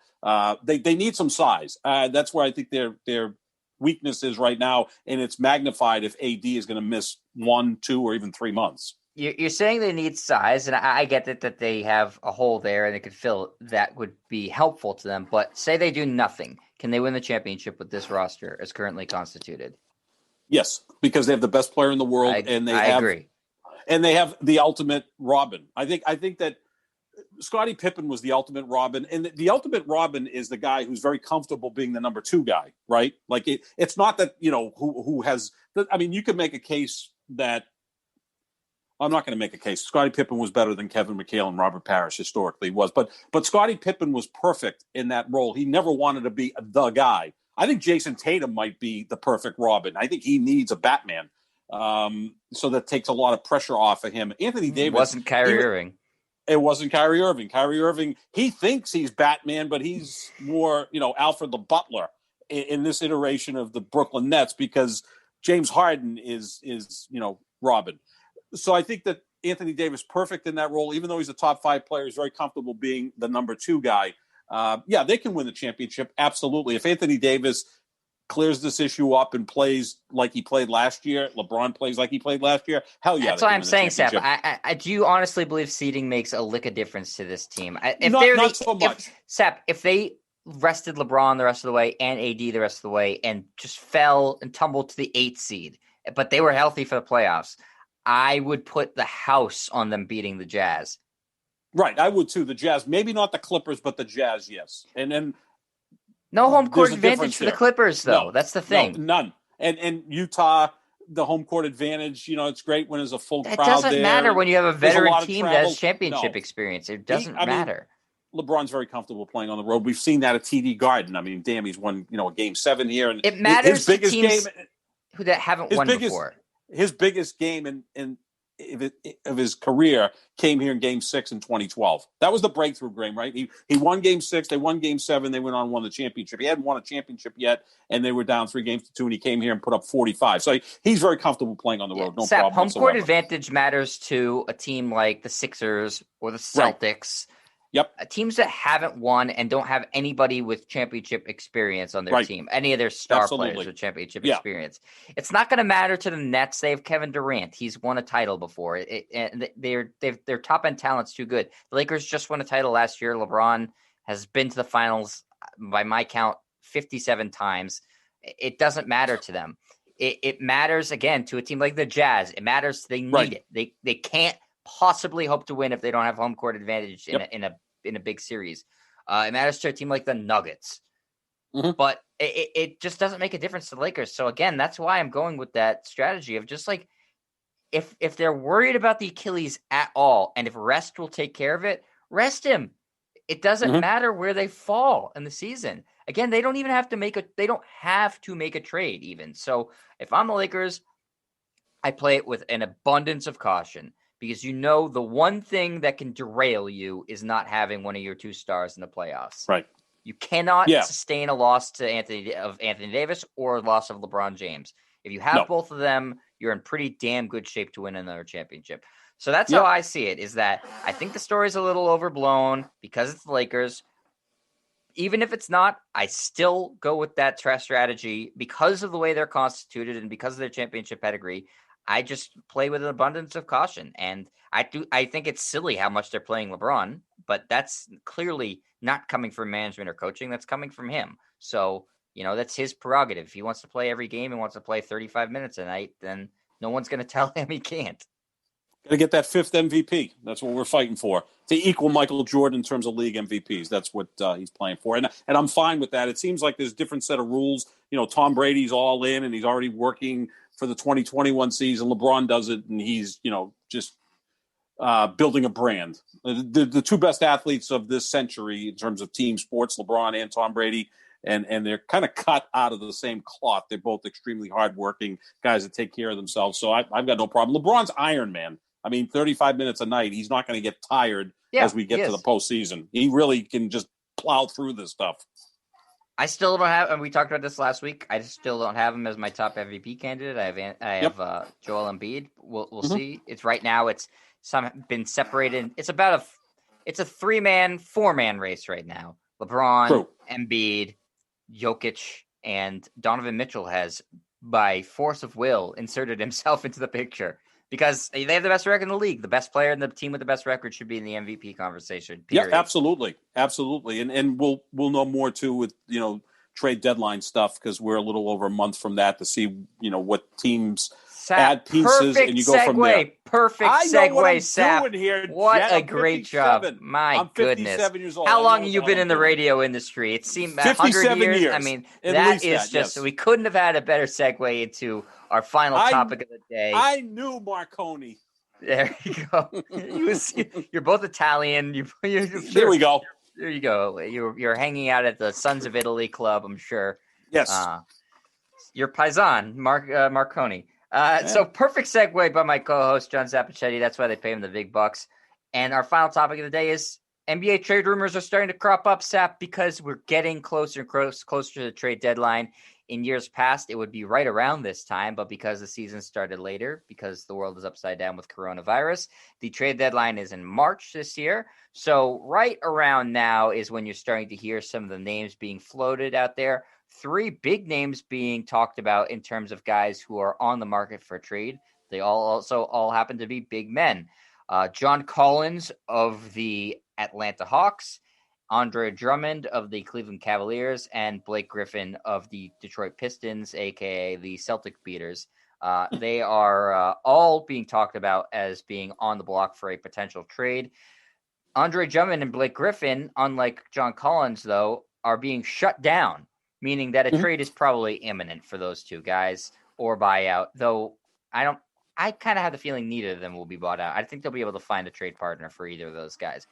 They need some size. That's where I think their weakness is right now, and it's magnified if AD is going to miss 1, 2, or even 3 months. You're saying they need size, and I get that they have a hole there and they could fill. That would be helpful to them. But say they do nothing. Can they win the championship with this roster as currently constituted? Yes, because they have the best player in the world, I agree. And they have the ultimate Robin. I think that Scottie Pippen was the ultimate Robin, and the ultimate Robin is the guy who's very comfortable being the number 2 guy, right? Like it's not that who has. I mean, you could make a case that I'm not going to make a case. Scottie Pippen was better than Kevin McHale and Robert Parrish historically. He was, but Scottie Pippen was perfect in that role. He never wanted to be the guy. I think Jason Tatum might be the perfect Robin. I think he needs a Batman, so that takes a lot of pressure off of him. Anthony Davis wasn't Kyrie Irving. It wasn't Kyrie Irving. Kyrie Irving, he thinks he's Batman, but he's more, Alfred the Butler in this iteration of the Brooklyn Nets, because James Harden is Robin. So I think that Anthony Davis perfect in that role, even though he's a top 5 player, he's very comfortable being the number 2 guy. They can win the championship. Absolutely. If Anthony Davis clears this issue up and plays like he played last year, LeBron plays like he played last year, hell yeah. That's why I'm saying, Sap, I do you honestly believe seeding makes a lick of difference to this team? Not so much. If they rested LeBron the rest of the way and AD the rest of the way and just fell and tumbled to the 8th seed, but they were healthy for the playoffs, I would put the house on them beating the Jazz. Right, I would too. The Jazz, maybe not the Clippers, but the Jazz, yes. And then no home court advantage for the Clippers, though. No, that's the thing. No, none. And Utah, the home court advantage, it's great when there's a full crowd there. It doesn't matter when you have a veteran team that has championship experience. It doesn't matter. LeBron's very comfortable playing on the road. We've seen that at TD Garden. I mean, damn, he's won, a Game 7 here. And it matters to teams that haven't won before. His biggest game of his career came here in Game 6 in 2012. That was the breakthrough game, right? He won Game 6, they won Game 7, they went on and won the championship. He hadn't won a championship yet, and they were down 3-2, and he came here and put up 45. So he's very comfortable playing on the road. No problem home whatsoever. Court advantage matters to a team like the Sixers or the Celtics. Right. Yep. Teams that haven't won and don't have anybody with championship experience on their team, any of their star players with championship experience. It's not going to matter to the Nets. They have Kevin Durant. He's won a title before. Their top end talent's too good. The Lakers just won a title last year. LeBron has been to the finals, by my count, 57 times. It doesn't matter to them. It matters, again, to a team like the Jazz. It matters. They need it. They can't possibly hope to win if they don't have home court advantage in a big series. It matters to a team like the Nuggets, but it just doesn't make a difference to the Lakers. So again, that's why I'm going with that strategy of just like, if they're worried about the Achilles at all, and if rest will take care of it, rest him. It doesn't matter where they fall in the season. Again, they don't have to make a trade even. So if I'm the Lakers, I play it with an abundance of caution, because the one thing that can derail you is not having one of your 2 stars in the playoffs. Right. You cannot sustain a loss to Anthony Davis or a loss of LeBron James. If you have both of them, you're in pretty damn good shape to win another championship. So that's how I see it, is that I think the story's a little overblown because it's the Lakers. Even if it's not, I still go with that strategy because of the way they're constituted and because of their championship pedigree. I just play with an abundance of caution, and I think it's silly how much they're playing LeBron, but that's clearly not coming from management or coaching. That's coming from him. So, that's his prerogative. If he wants to play every game and wants to play 35 minutes a night, then no one's going to tell him he can't. Got to get that 5th MVP. That's what we're fighting for, to equal Michael Jordan in terms of league MVPs. That's what he's playing for. And I'm fine with that. It seems like there's a different set of rules. Tom Brady's all in, and he's already working for the 2021 season. LeBron does it, and he's, just building a brand. The 2 best athletes of this century in terms of team sports, LeBron and Tom Brady, and they're kind of cut out of the same cloth. They're both extremely hardworking guys that take care of themselves. So I've got no problem. LeBron's Iron Man. I mean, 35 minutes a night. He's not going to get tired as we get to the postseason. He really can just plow through this stuff. I still don't have, and we talked about this last week, I still don't have him as my top MVP candidate. I have Joel Embiid. We'll see. It's right now. It's been separated. It's about it's a 3-man, 4-man race right now. LeBron, Embiid, Jokic, and Donovan Mitchell has, by force of will, inserted himself into the picture. Because they have the best record in the league. The best player in the team with the best record should be in the MVP conversation. Period. Yeah, absolutely. And we'll know more too with trade deadline stuff, because we're a little over a month from that to see what teams add pieces, and you go from there. Perfect segue, Sap. Here, what Jet. a great job! My goodness, years old. How long have you been in the radio industry? It seemed 100 years. I mean, that is just we couldn't have had a better segue into our final topic of the day. I knew Marconi. There you go. You're both Italian. There we go. There you go. You're hanging out at the Sons of Italy club, I'm sure. Yes. Your paisan, Marconi. Yeah. So perfect segue by my co-host, John Zappachetti. That's why they pay him the big bucks. And our final topic of the day is NBA trade rumors are starting to crop up, Sap, because we're getting closer and closer to the trade deadline. In years past, it would be right around this time, but because the season started later, because the world is upside down with coronavirus, the trade deadline is in March this year. So right around now is when you're starting to hear some of the names being floated out there. 3 big names being talked about in terms of guys who are on the market for trade. They all happen to be big men. John Collins of the Atlanta Hawks, Andre Drummond of the Cleveland Cavaliers, and Blake Griffin of the Detroit Pistons, a.k.a. the Celtic Beaters. They are all being talked about as being on the block for a potential trade. Andre Drummond and Blake Griffin, unlike John Collins, though, are being shut down, meaning that a trade is probably imminent for those 2 guys or buyout, though I kind of have the feeling neither of them will be bought out. I think they'll be able to find a trade partner for either of those guys.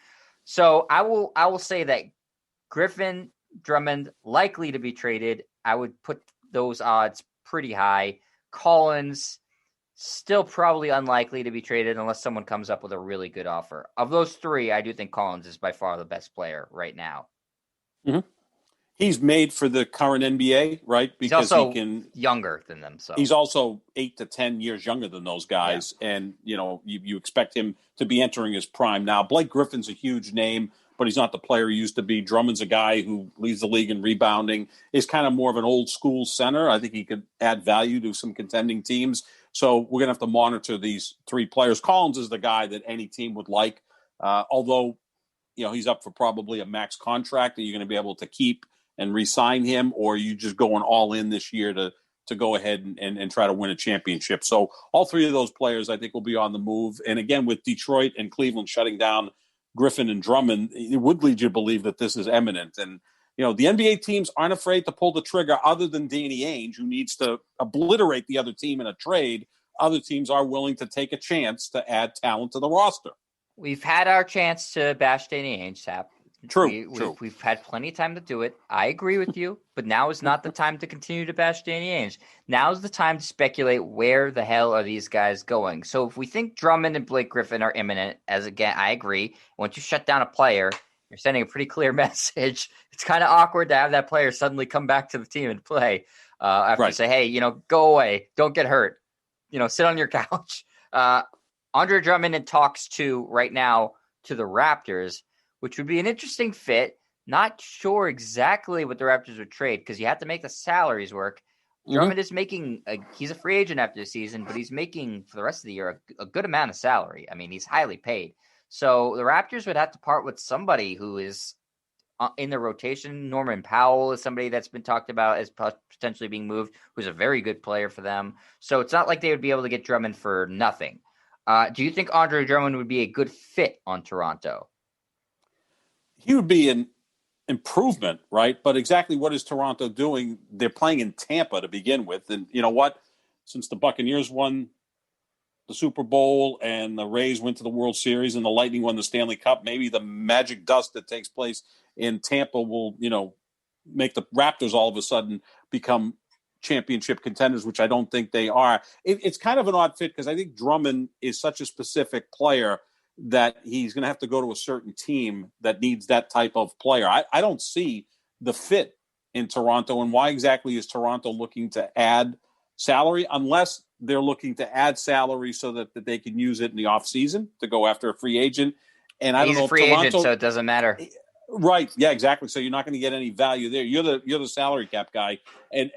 So I will say that Griffin, Drummond, likely to be traded. I would put those odds pretty high. Collins, still probably unlikely to be traded unless someone comes up with a really good offer. Of those 3, I do think Collins is by far the best player right now. Mm-hmm. He's made for the current NBA, right? Because he's also younger than them. So he's also 8 to 10 years younger than those guys. Yeah. And, you expect him to be entering his prime now. Blake Griffin's a huge name, but he's not the player he used to be. Drummond's a guy who leads the league in rebounding, is kind of more of an old school center. I think he could add value to some contending teams. So we're going to have to monitor these 3 players. Collins is the guy that any team would like, although, he's up for probably a max contract that you're going to be able to keep and re-sign him, or you just going all in this year to go ahead and try to win a championship. So all 3 of those players, I think, will be on the move. And again, with Detroit and Cleveland shutting down Griffin and Drummond, it would lead you to believe that this is imminent. And, the NBA teams aren't afraid to pull the trigger other than Danny Ainge, who needs to obliterate the other team in a trade. Other teams are willing to take a chance to add talent to the roster. We've had our chance to bash Danny Ainge, Sap. True. We've had plenty of time to do it. I agree with you, but now is not the time to continue to bash Danny Ainge. Now is the time to speculate where the hell are these guys going. So if we think Drummond and Blake Griffin are imminent, as again, I agree. Once you shut down a player, you're sending a pretty clear message. It's kind of awkward to have that player suddenly come back to the team and play after you say, hey, go away. Don't get hurt. Sit on your couch. Andre Drummond in talks right now to the Raptors, which would be an interesting fit. Not sure exactly what the Raptors would trade because you have to make the salaries work. Drummond is making he's a free agent after the season, but he's making for the rest of the year a good amount of salary. I mean, he's highly paid. So the Raptors would have to part with somebody who is in the rotation. Norman Powell is somebody that's been talked about as potentially being moved, who's a very good player for them. So it's not like they would be able to get Drummond for nothing. Do you think Andre Drummond would be a good fit on Toronto? He would be an improvement, right? But exactly what is Toronto doing? They're playing in Tampa to begin with. And you know what? Since the Buccaneers won the Super Bowl and the Rays went to the World Series and the Lightning won the Stanley Cup, maybe the magic dust that takes place in Tampa will, make the Raptors all of a sudden become championship contenders, which I don't think they are. It's kind of an odd fit because I think Drummond is such a specific player that he's going to have to go to a certain team that needs that type of player. I don't see the fit in Toronto. And why exactly is Toronto looking to add salary unless they're looking to add salary so that they can use it in the offseason to go after a free agent? And I don't know if free Toronto, agent, so it doesn't matter. Right. Yeah, exactly. So you're not going to get any value there. You're the salary cap guy. And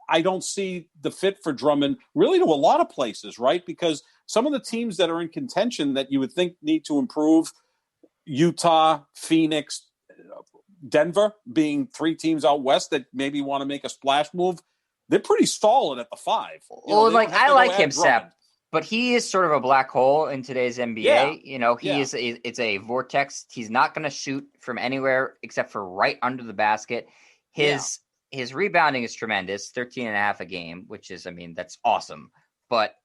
I don't see the fit for Drummond really to a lot of places, right? Because some of the teams that are in contention that you would think need to improve, Utah, Phoenix, Denver, being 3 teams out west that maybe want to make a splash move, they're pretty solid at the 5. I like him, Sap, but he is sort of a black hole in today's NBA. Yeah. It's a vortex. He's not going to shoot from anywhere except for right under the basket. His rebounding is tremendous, 13.5 a game, which is, that's awesome. But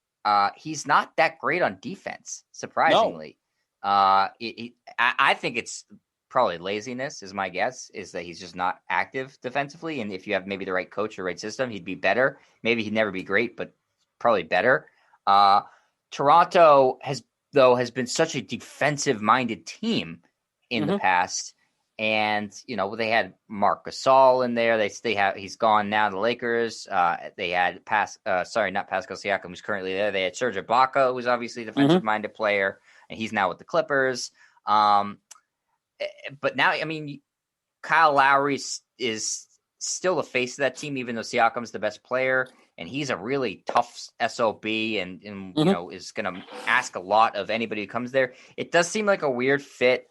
he's not that great on defense, No. surprisingly. I think it's probably laziness is my guess, is that he's just not active defensively. And if you have maybe the right coach or right system, he'd be better. Maybe he'd never be great, but probably better. Toronto has been such a defensive-minded team in the past. And, they had Marc Gasol in there. He's gone now to the Lakers. They had not Pascal Siakam, who's currently there. They had Serge Ibaka, who's obviously a defensive-minded player, and he's now with the Clippers. But now, Kyle Lowry is still the face of that team, even though Siakam's the best player, and he's a really tough SOB and is going to ask a lot of anybody who comes there. It does seem like a weird fit.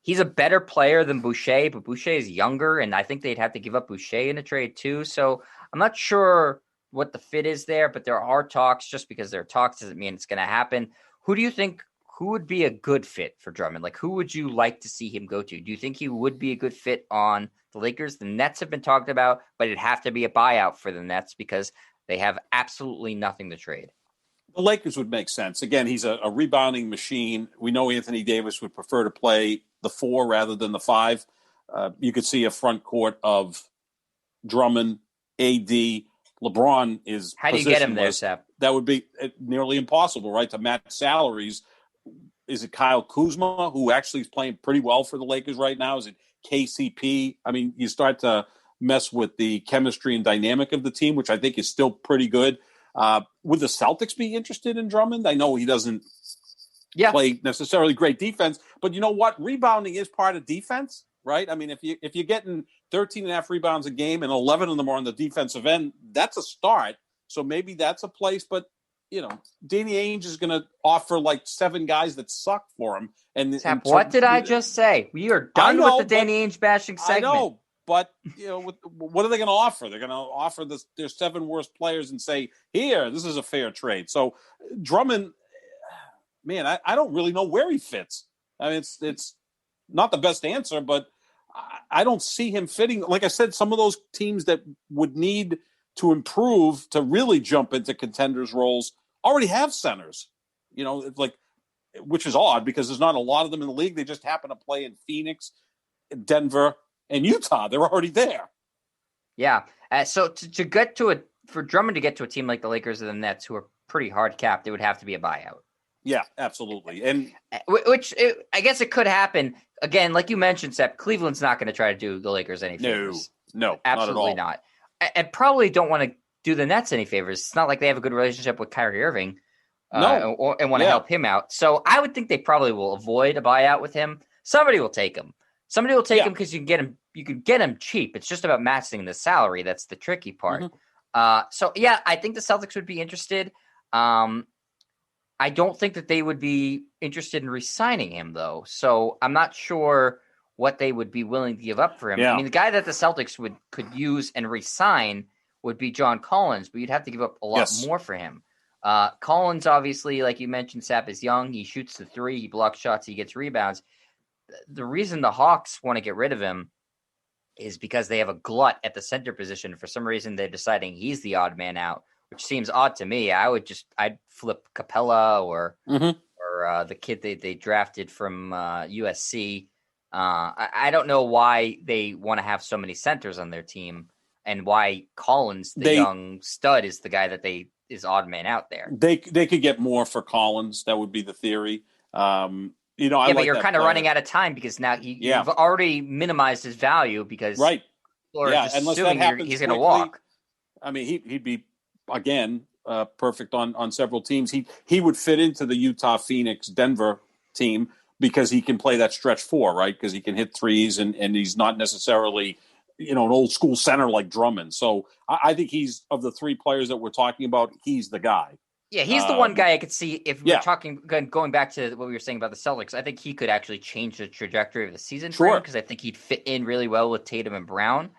He's a better player than Boucher, but Boucher is younger, and I think they'd have to give up Boucher in a trade too. So I'm not sure what the fit is there, but there are talks. Just because there are talks doesn't mean it's going to happen. Who do you think would be a good fit for Drummond? Like, who would you like to see him go to? Do you think he would be a good fit on the Lakers? The Nets have been talked about, but it'd have to be a buyout for the Nets because they have absolutely nothing to trade. The Lakers would make sense. Again, he's a rebounding machine. We know Anthony Davis would prefer to play the 4 rather than the 5. You could see a front court of Drummond, AD, LeBron is. How do you get him there, Sap? That would be nearly impossible, right? To match salaries. Is it Kyle Kuzma, who actually is playing pretty well for the Lakers right now? Is it KCP? I mean, you start to mess with the chemistry and dynamic of the team, which I think is still pretty good. Would the Celtics be interested in Drummond? I know he doesn't play necessarily great defense, but you know what? Rebounding is part of defense, right? I mean, if you're getting 13 and a half rebounds a game and 11 of them are on the defensive end, that's a start. So maybe that's a place, but Danny Ainge is going to offer like 7 guys that suck for him. And what did I just say? We are done with the Danny Ainge bashing segment. I know. But, what are they going to offer? They're going to offer their 7 worst players and say, here, this is a fair trade. So Drummond, man, I don't really know where he fits. I mean, it's not the best answer, but I don't see him fitting. Like I said, some of those teams that would need to improve to really jump into contenders roles already have centers, which is odd because there's not a lot of them in the league. They just happen to play in Phoenix, Denver, and Utah. They're already there. Yeah. So to get to for Drummond to get to a team like the Lakers or the Nets, who are pretty hard capped, it would have to be a buyout. Yeah, absolutely. And I guess it could happen again, like you mentioned, Sep. Cleveland's not going to try to do the Lakers any favors. No, absolutely not. And probably don't want to do the Nets any favors. It's not like they have a good relationship with Kyrie Irving, and want to help him out. So I would think they probably will avoid a buyout with him. Somebody will take him. Somebody will take him because you can get him. You can get him cheap. It's just about matching the salary. That's the tricky part. I think the Celtics would be interested. I don't think that they would be interested in re-signing him, though. So I'm not sure what they would be willing to give up for him. Yeah. I mean, the guy that the Celtics could use and re-sign would be John Collins, but you'd have to give up a lot more for him. Collins, obviously, like you mentioned, Sap is young. He shoots the 3. He blocks shots. He gets rebounds. The reason the Hawks want to get rid of him is because they have a glut at the center position. For some reason, they're deciding he's the odd man out, which seems odd to me. I'd flip Capella or the kid they drafted from USC. I don't know why they want to have so many centers on their team and why Collins, the young stud, is the guy that is odd man out there. They could get more for Collins. That would be the theory. But you're kind of running out of time because now you've already minimized his value because people are just assuming he's going to walk. I mean, he'd be, again, perfect on several teams. He would fit into the Utah, Phoenix, Denver team because he can play that stretch 4, right? Because he can hit threes and he's not necessarily, an old school center like Drummond. So I think he's, of the 3 players that we're talking about, he's the guy. Yeah, he's the one guy I could see if we're talking, going back to what we were saying about the Celtics. I think he could actually change the trajectory of the season for him because I think he'd fit in really well with Tatum and Brown.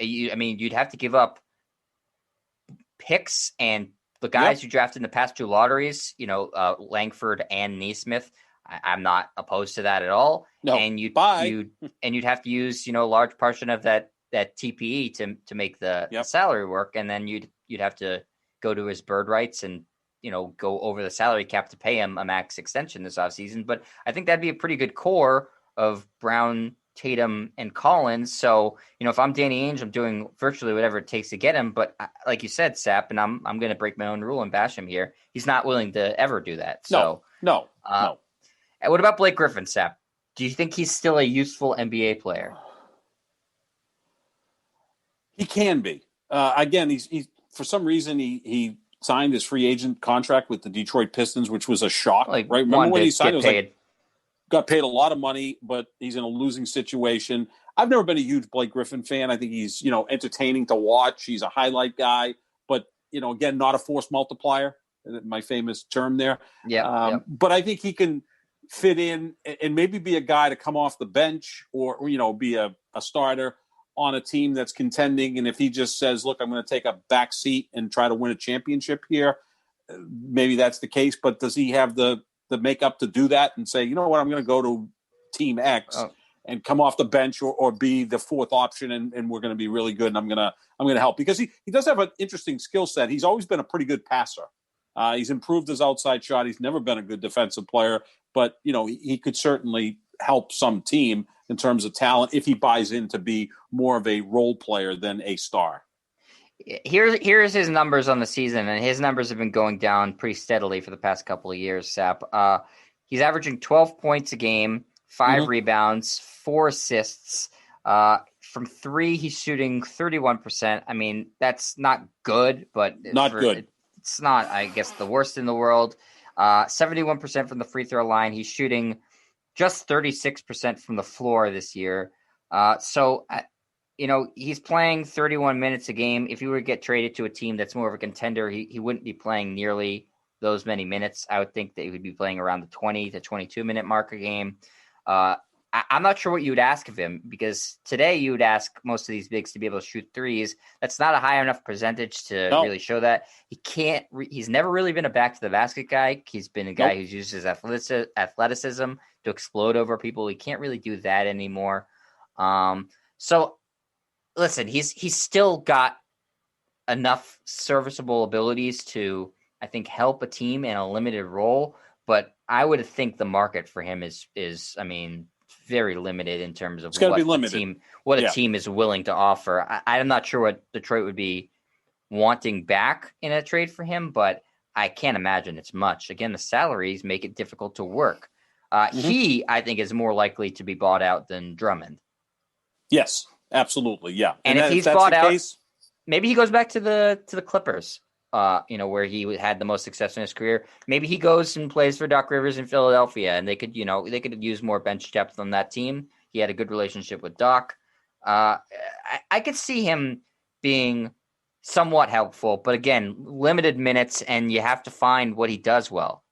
You'd have to give up picks and the guys you drafted in the past 2 lotteries, Langford and Nesmith. I'm not opposed to that at all. No, and you'd have to use, a large portion of that TPE to make the salary work, and then you'd have to go to his bird rights and, go over the salary cap to pay him a max extension this offseason. But I think that'd be a pretty good core of Brown, Tatum, and Collins. So, if I'm Danny Ainge, I'm doing virtually whatever it takes to get him. But like you said, Sap, and I'm going to break my own rule and bash him here. He's not willing to ever do that. So No. What about Blake Griffin, Sap? Do you think he's still a useful NBA player? He can be. Again, he's for some reason he signed his free agent contract with the Detroit Pistons, which was a shock. Right? Remember when he signed? It was paid. Got paid a lot of money, but he's in a losing situation. I've never been a huge Blake Griffin fan. I think he's entertaining to watch. He's a highlight guy, but again, not a force multiplier. My famous term there. Yeah. But I think he can fit in and maybe be a guy to come off the bench or be a starter on a team that's contending. And if he just says, look, I'm going to take a back seat and try to win a championship here, maybe that's the case. But does he have the makeup to do that and say, you know what, I'm going to go to team X and come off the bench or be the fourth option and we're going to be really good and I'm going to help? Because he does have an interesting skill set. He's always been a pretty good passer. He's improved his outside shot. He's never been a good defensive player, but he could certainly help some team in terms of talent if he buys in to be more of a role player than a star. Here's his numbers on the season, and his numbers have been going down pretty steadily for the past couple of years, Sap. He's averaging 12 points a game, 5 rebounds, 4 assists. From 3, he's shooting 31%. I mean, that's not good, but good. It's not, I guess, the worst in the world. 71% from the free throw line. He's shooting just 36% from the floor this year. He's playing 31 minutes a game. If he were to get traded to a team that's more of a contender, he wouldn't be playing nearly those many minutes. I would think that he would be playing around the 20 to 22-minute mark a game. I'm not sure what you would ask of him, because today you would ask most of these bigs to be able to shoot threes. That's not a high enough percentage to really show that. He's never really been a back to the basket guy. He's been a guy who's used his athleticism to explode over people. He can't really do that anymore. So listen, he's still got enough serviceable abilities to, I think, help a team in a limited role. But I would think the market for him is very limited in terms of what a team is willing to offer. I'm not sure what Detroit would be wanting back in a trade for him, but I can't imagine it's much. Again, the salaries make it difficult to work. He, I think, is more likely to be bought out than Drummond. Yes, absolutely. Yeah. And if he's bought out, maybe he goes back to the Clippers, where he had the most success in his career. Maybe he goes and plays for Doc Rivers in Philadelphia, and they could use more bench depth on that team. He had a good relationship with Doc. I could see him being somewhat helpful, but again, limited minutes, and you have to find what he does well.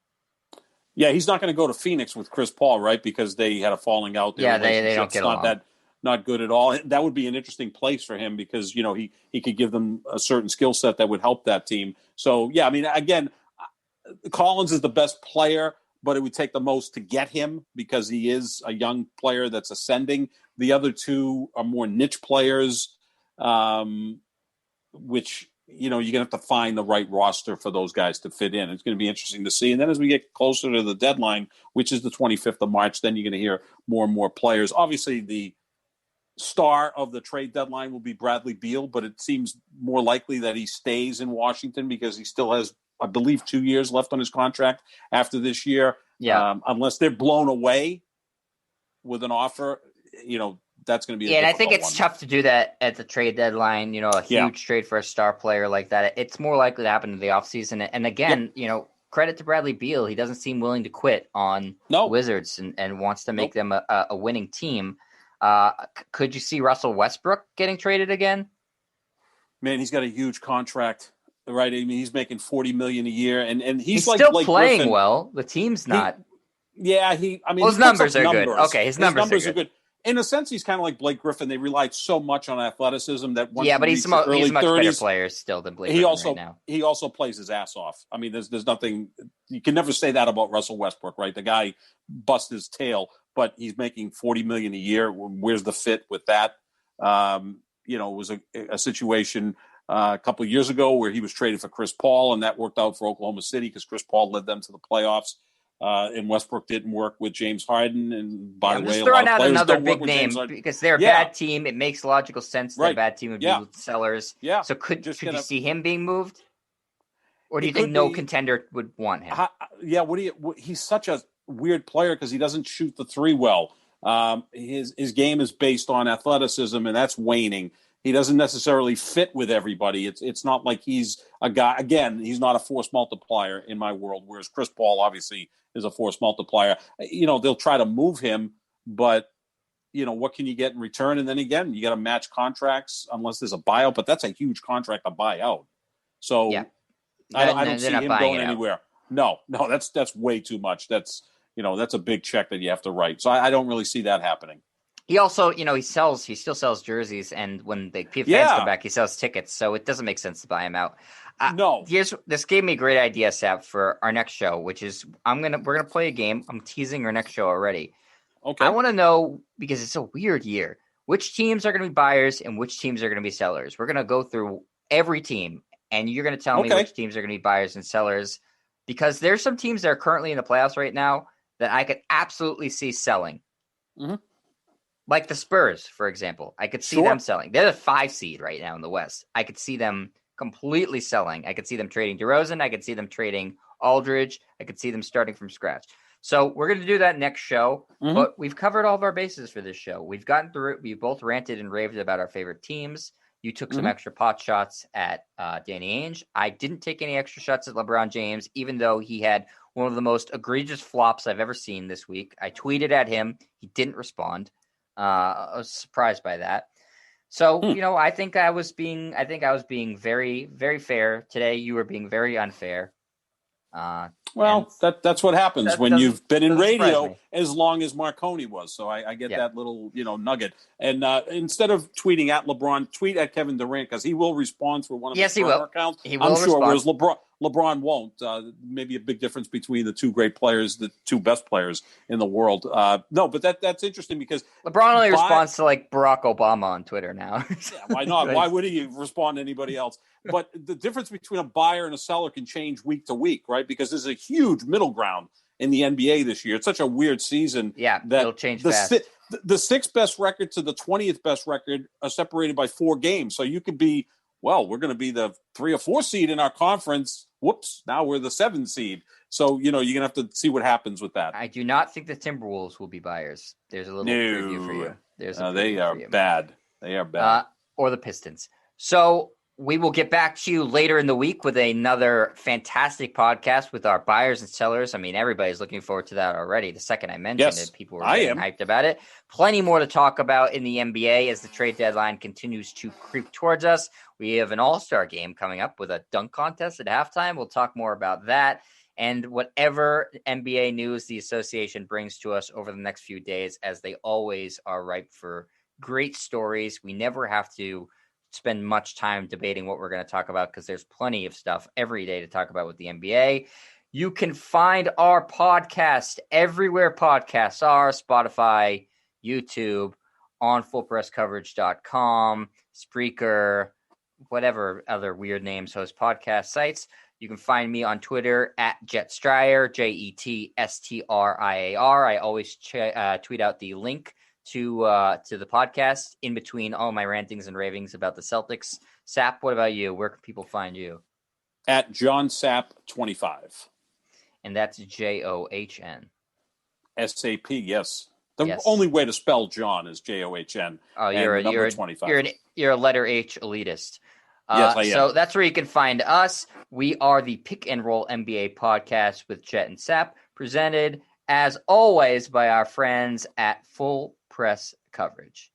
Yeah, he's not going to go to Phoenix with Chris Paul, right? Because they had a falling out. Yeah, they don't get along. Not good at all. That would be an interesting place for him because, he could give them a certain skill set that would help that team. So, yeah, I mean, again, Collins is the best player, but it would take the most to get him because he is a young player that's ascending. The other two are more niche players, which, you're going to have to find the right roster for those guys to fit in. It's going to be interesting to see. And then as we get closer to the deadline, which is the 25th of March, then you're going to hear more and more players. Obviously, the star of the trade deadline will be Bradley Beal, but it seems more likely that he stays in Washington because he still has, I believe, 2 years left on his contract after this year. Yeah. Unless they're blown away with an offer, that's going to be and I think it's tough to do that at the trade deadline, a huge trade for a star player like that. It's more likely to happen in the offseason. And again, credit to Bradley Beal. He doesn't seem willing to quit on Wizards and wants to make them a winning team. Could you see Russell Westbrook getting traded again? Man, he's got a huge contract, right? I mean, he's making $40 million a year, and he's like still Blake playing Griffin. Well. The team's not. His numbers are good. Okay, his numbers are good. In a sense, he's kind of like Blake Griffin. They relied so much on athleticism that once but he's a much 30s, better player still than Blake Griffin right now. He also plays his ass off. I mean, there's nothing you can never say that about Russell Westbrook, right? The guy busts his tail, but he's making $40 million a year. Where's the fit with that? It was a situation a couple of years ago where he was traded for Chris Paul, and that worked out for Oklahoma City because Chris Paul led them to the playoffs. And Westbrook didn't work with James Harden. And by the way, a lot of players don't work with James Harden. Because they're a bad team. It makes logical sense that a bad team would be sellers. Yeah. So could you see him being moved? Or do you think no contender would want him? He's such a weird player because he doesn't shoot the three well. His game is based on athleticism, and that's waning. He doesn't necessarily fit with everybody. It's not like he's a guy. Again, he's not a force multiplier in my world, whereas Chris Paul obviously is a force multiplier. They'll try to move him, but what can you get in return? And then again, you got to match contracts unless there's a buyout, but that's a huge contract to buy out. So I don't see him going anywhere. No, that's way too much. That's a big check that you have to write. So I don't really see that happening. He also, he still sells jerseys, and when the fans come back, he sells tickets. So it doesn't make sense to buy him out. No. This gave me a great idea, Sap, for our next show, which is we're gonna play a game. I'm teasing our next show already. Okay. I want to know, because it's a weird year, which teams are going to be buyers and which teams are going to be sellers. We're going to go through every team, and you're going to tell me which teams are going to be buyers and sellers, because there's some teams that are currently in the playoffs right now that I could absolutely see selling. Mm-hmm. Like the Spurs, for example. I could see them selling. They're the 5 seed right now in the West. I could see them completely selling. I could see them trading DeRozan. I could see them trading Aldridge. I could see them starting from scratch. So we're going to do that next show, but we've covered all of our bases for this show. We've gotten through it. We both ranted and raved about our favorite teams. You took some extra pot shots at Danny Ainge. I didn't take any extra shots at LeBron James, even though he had one of the most egregious flops I've ever seen this week. I tweeted at him. He didn't respond. I was surprised by that. So, I think I was being very, very fair today. You were being very unfair. That's what happens when you've been in radio as long as Marconi was. So I get that little, nugget. And instead of tweeting at LeBron, tweet at Kevin Durant, because he will respond through one of his accounts. He will respond. Whereas LeBron won't. Maybe a big difference between the two great players, the two best players in the world. No, but that's interesting because LeBron only responds to like Barack Obama on Twitter now. Why not? Why would he respond to anybody else? But the difference between a buyer and a seller can change week to week, right? Because there's a huge middle ground in the NBA this year. It's such a weird season. Yeah, that it'll change fast. The 6th best record to the 20th best record are separated by 4 games. So you could be, we're going to be the 3 or 4 seed in our conference. Whoops, now we're the 7th seed. So, you're going to have to see what happens with that. I do not think the Timberwolves will be buyers. There's a little preview for you. They are bad. They are bad. Or the Pistons. So we will get back to you later in the week with another fantastic podcast with our buyers and sellers. I mean, everybody's looking forward to that already. The second I mentioned it, people were getting hyped about it. Plenty more to talk about in the NBA as the trade deadline continues to creep towards us. We have an all-star game coming up with a dunk contest at halftime. We'll talk more about that and whatever NBA news the association brings to us over the next few days, as they always are ripe for great stories. We never have to spend much time debating what we're going to talk about because there's plenty of stuff every day to talk about with the NBA. You can find our podcast everywhere podcasts are: Spotify, YouTube, on fullpresscoverage.com, Spreaker, whatever other weird names host podcast sites. You can find me on Twitter at JetStriar, JETSTRIAR. I always tweet out the link to the podcast in between all my rantings and ravings about the Celtics. Sap, what about you? Where can people find you? At John Sap 25. And that's JOHN. SAP, yes. The only way to spell John is JOHN. Oh, you're 25. You're a letter H elitist. Yes, I am. So that's where you can find us. We are the Pick and Roll NBA podcast with Jet and Sap, presented as always by our friends at Full Press Coverage.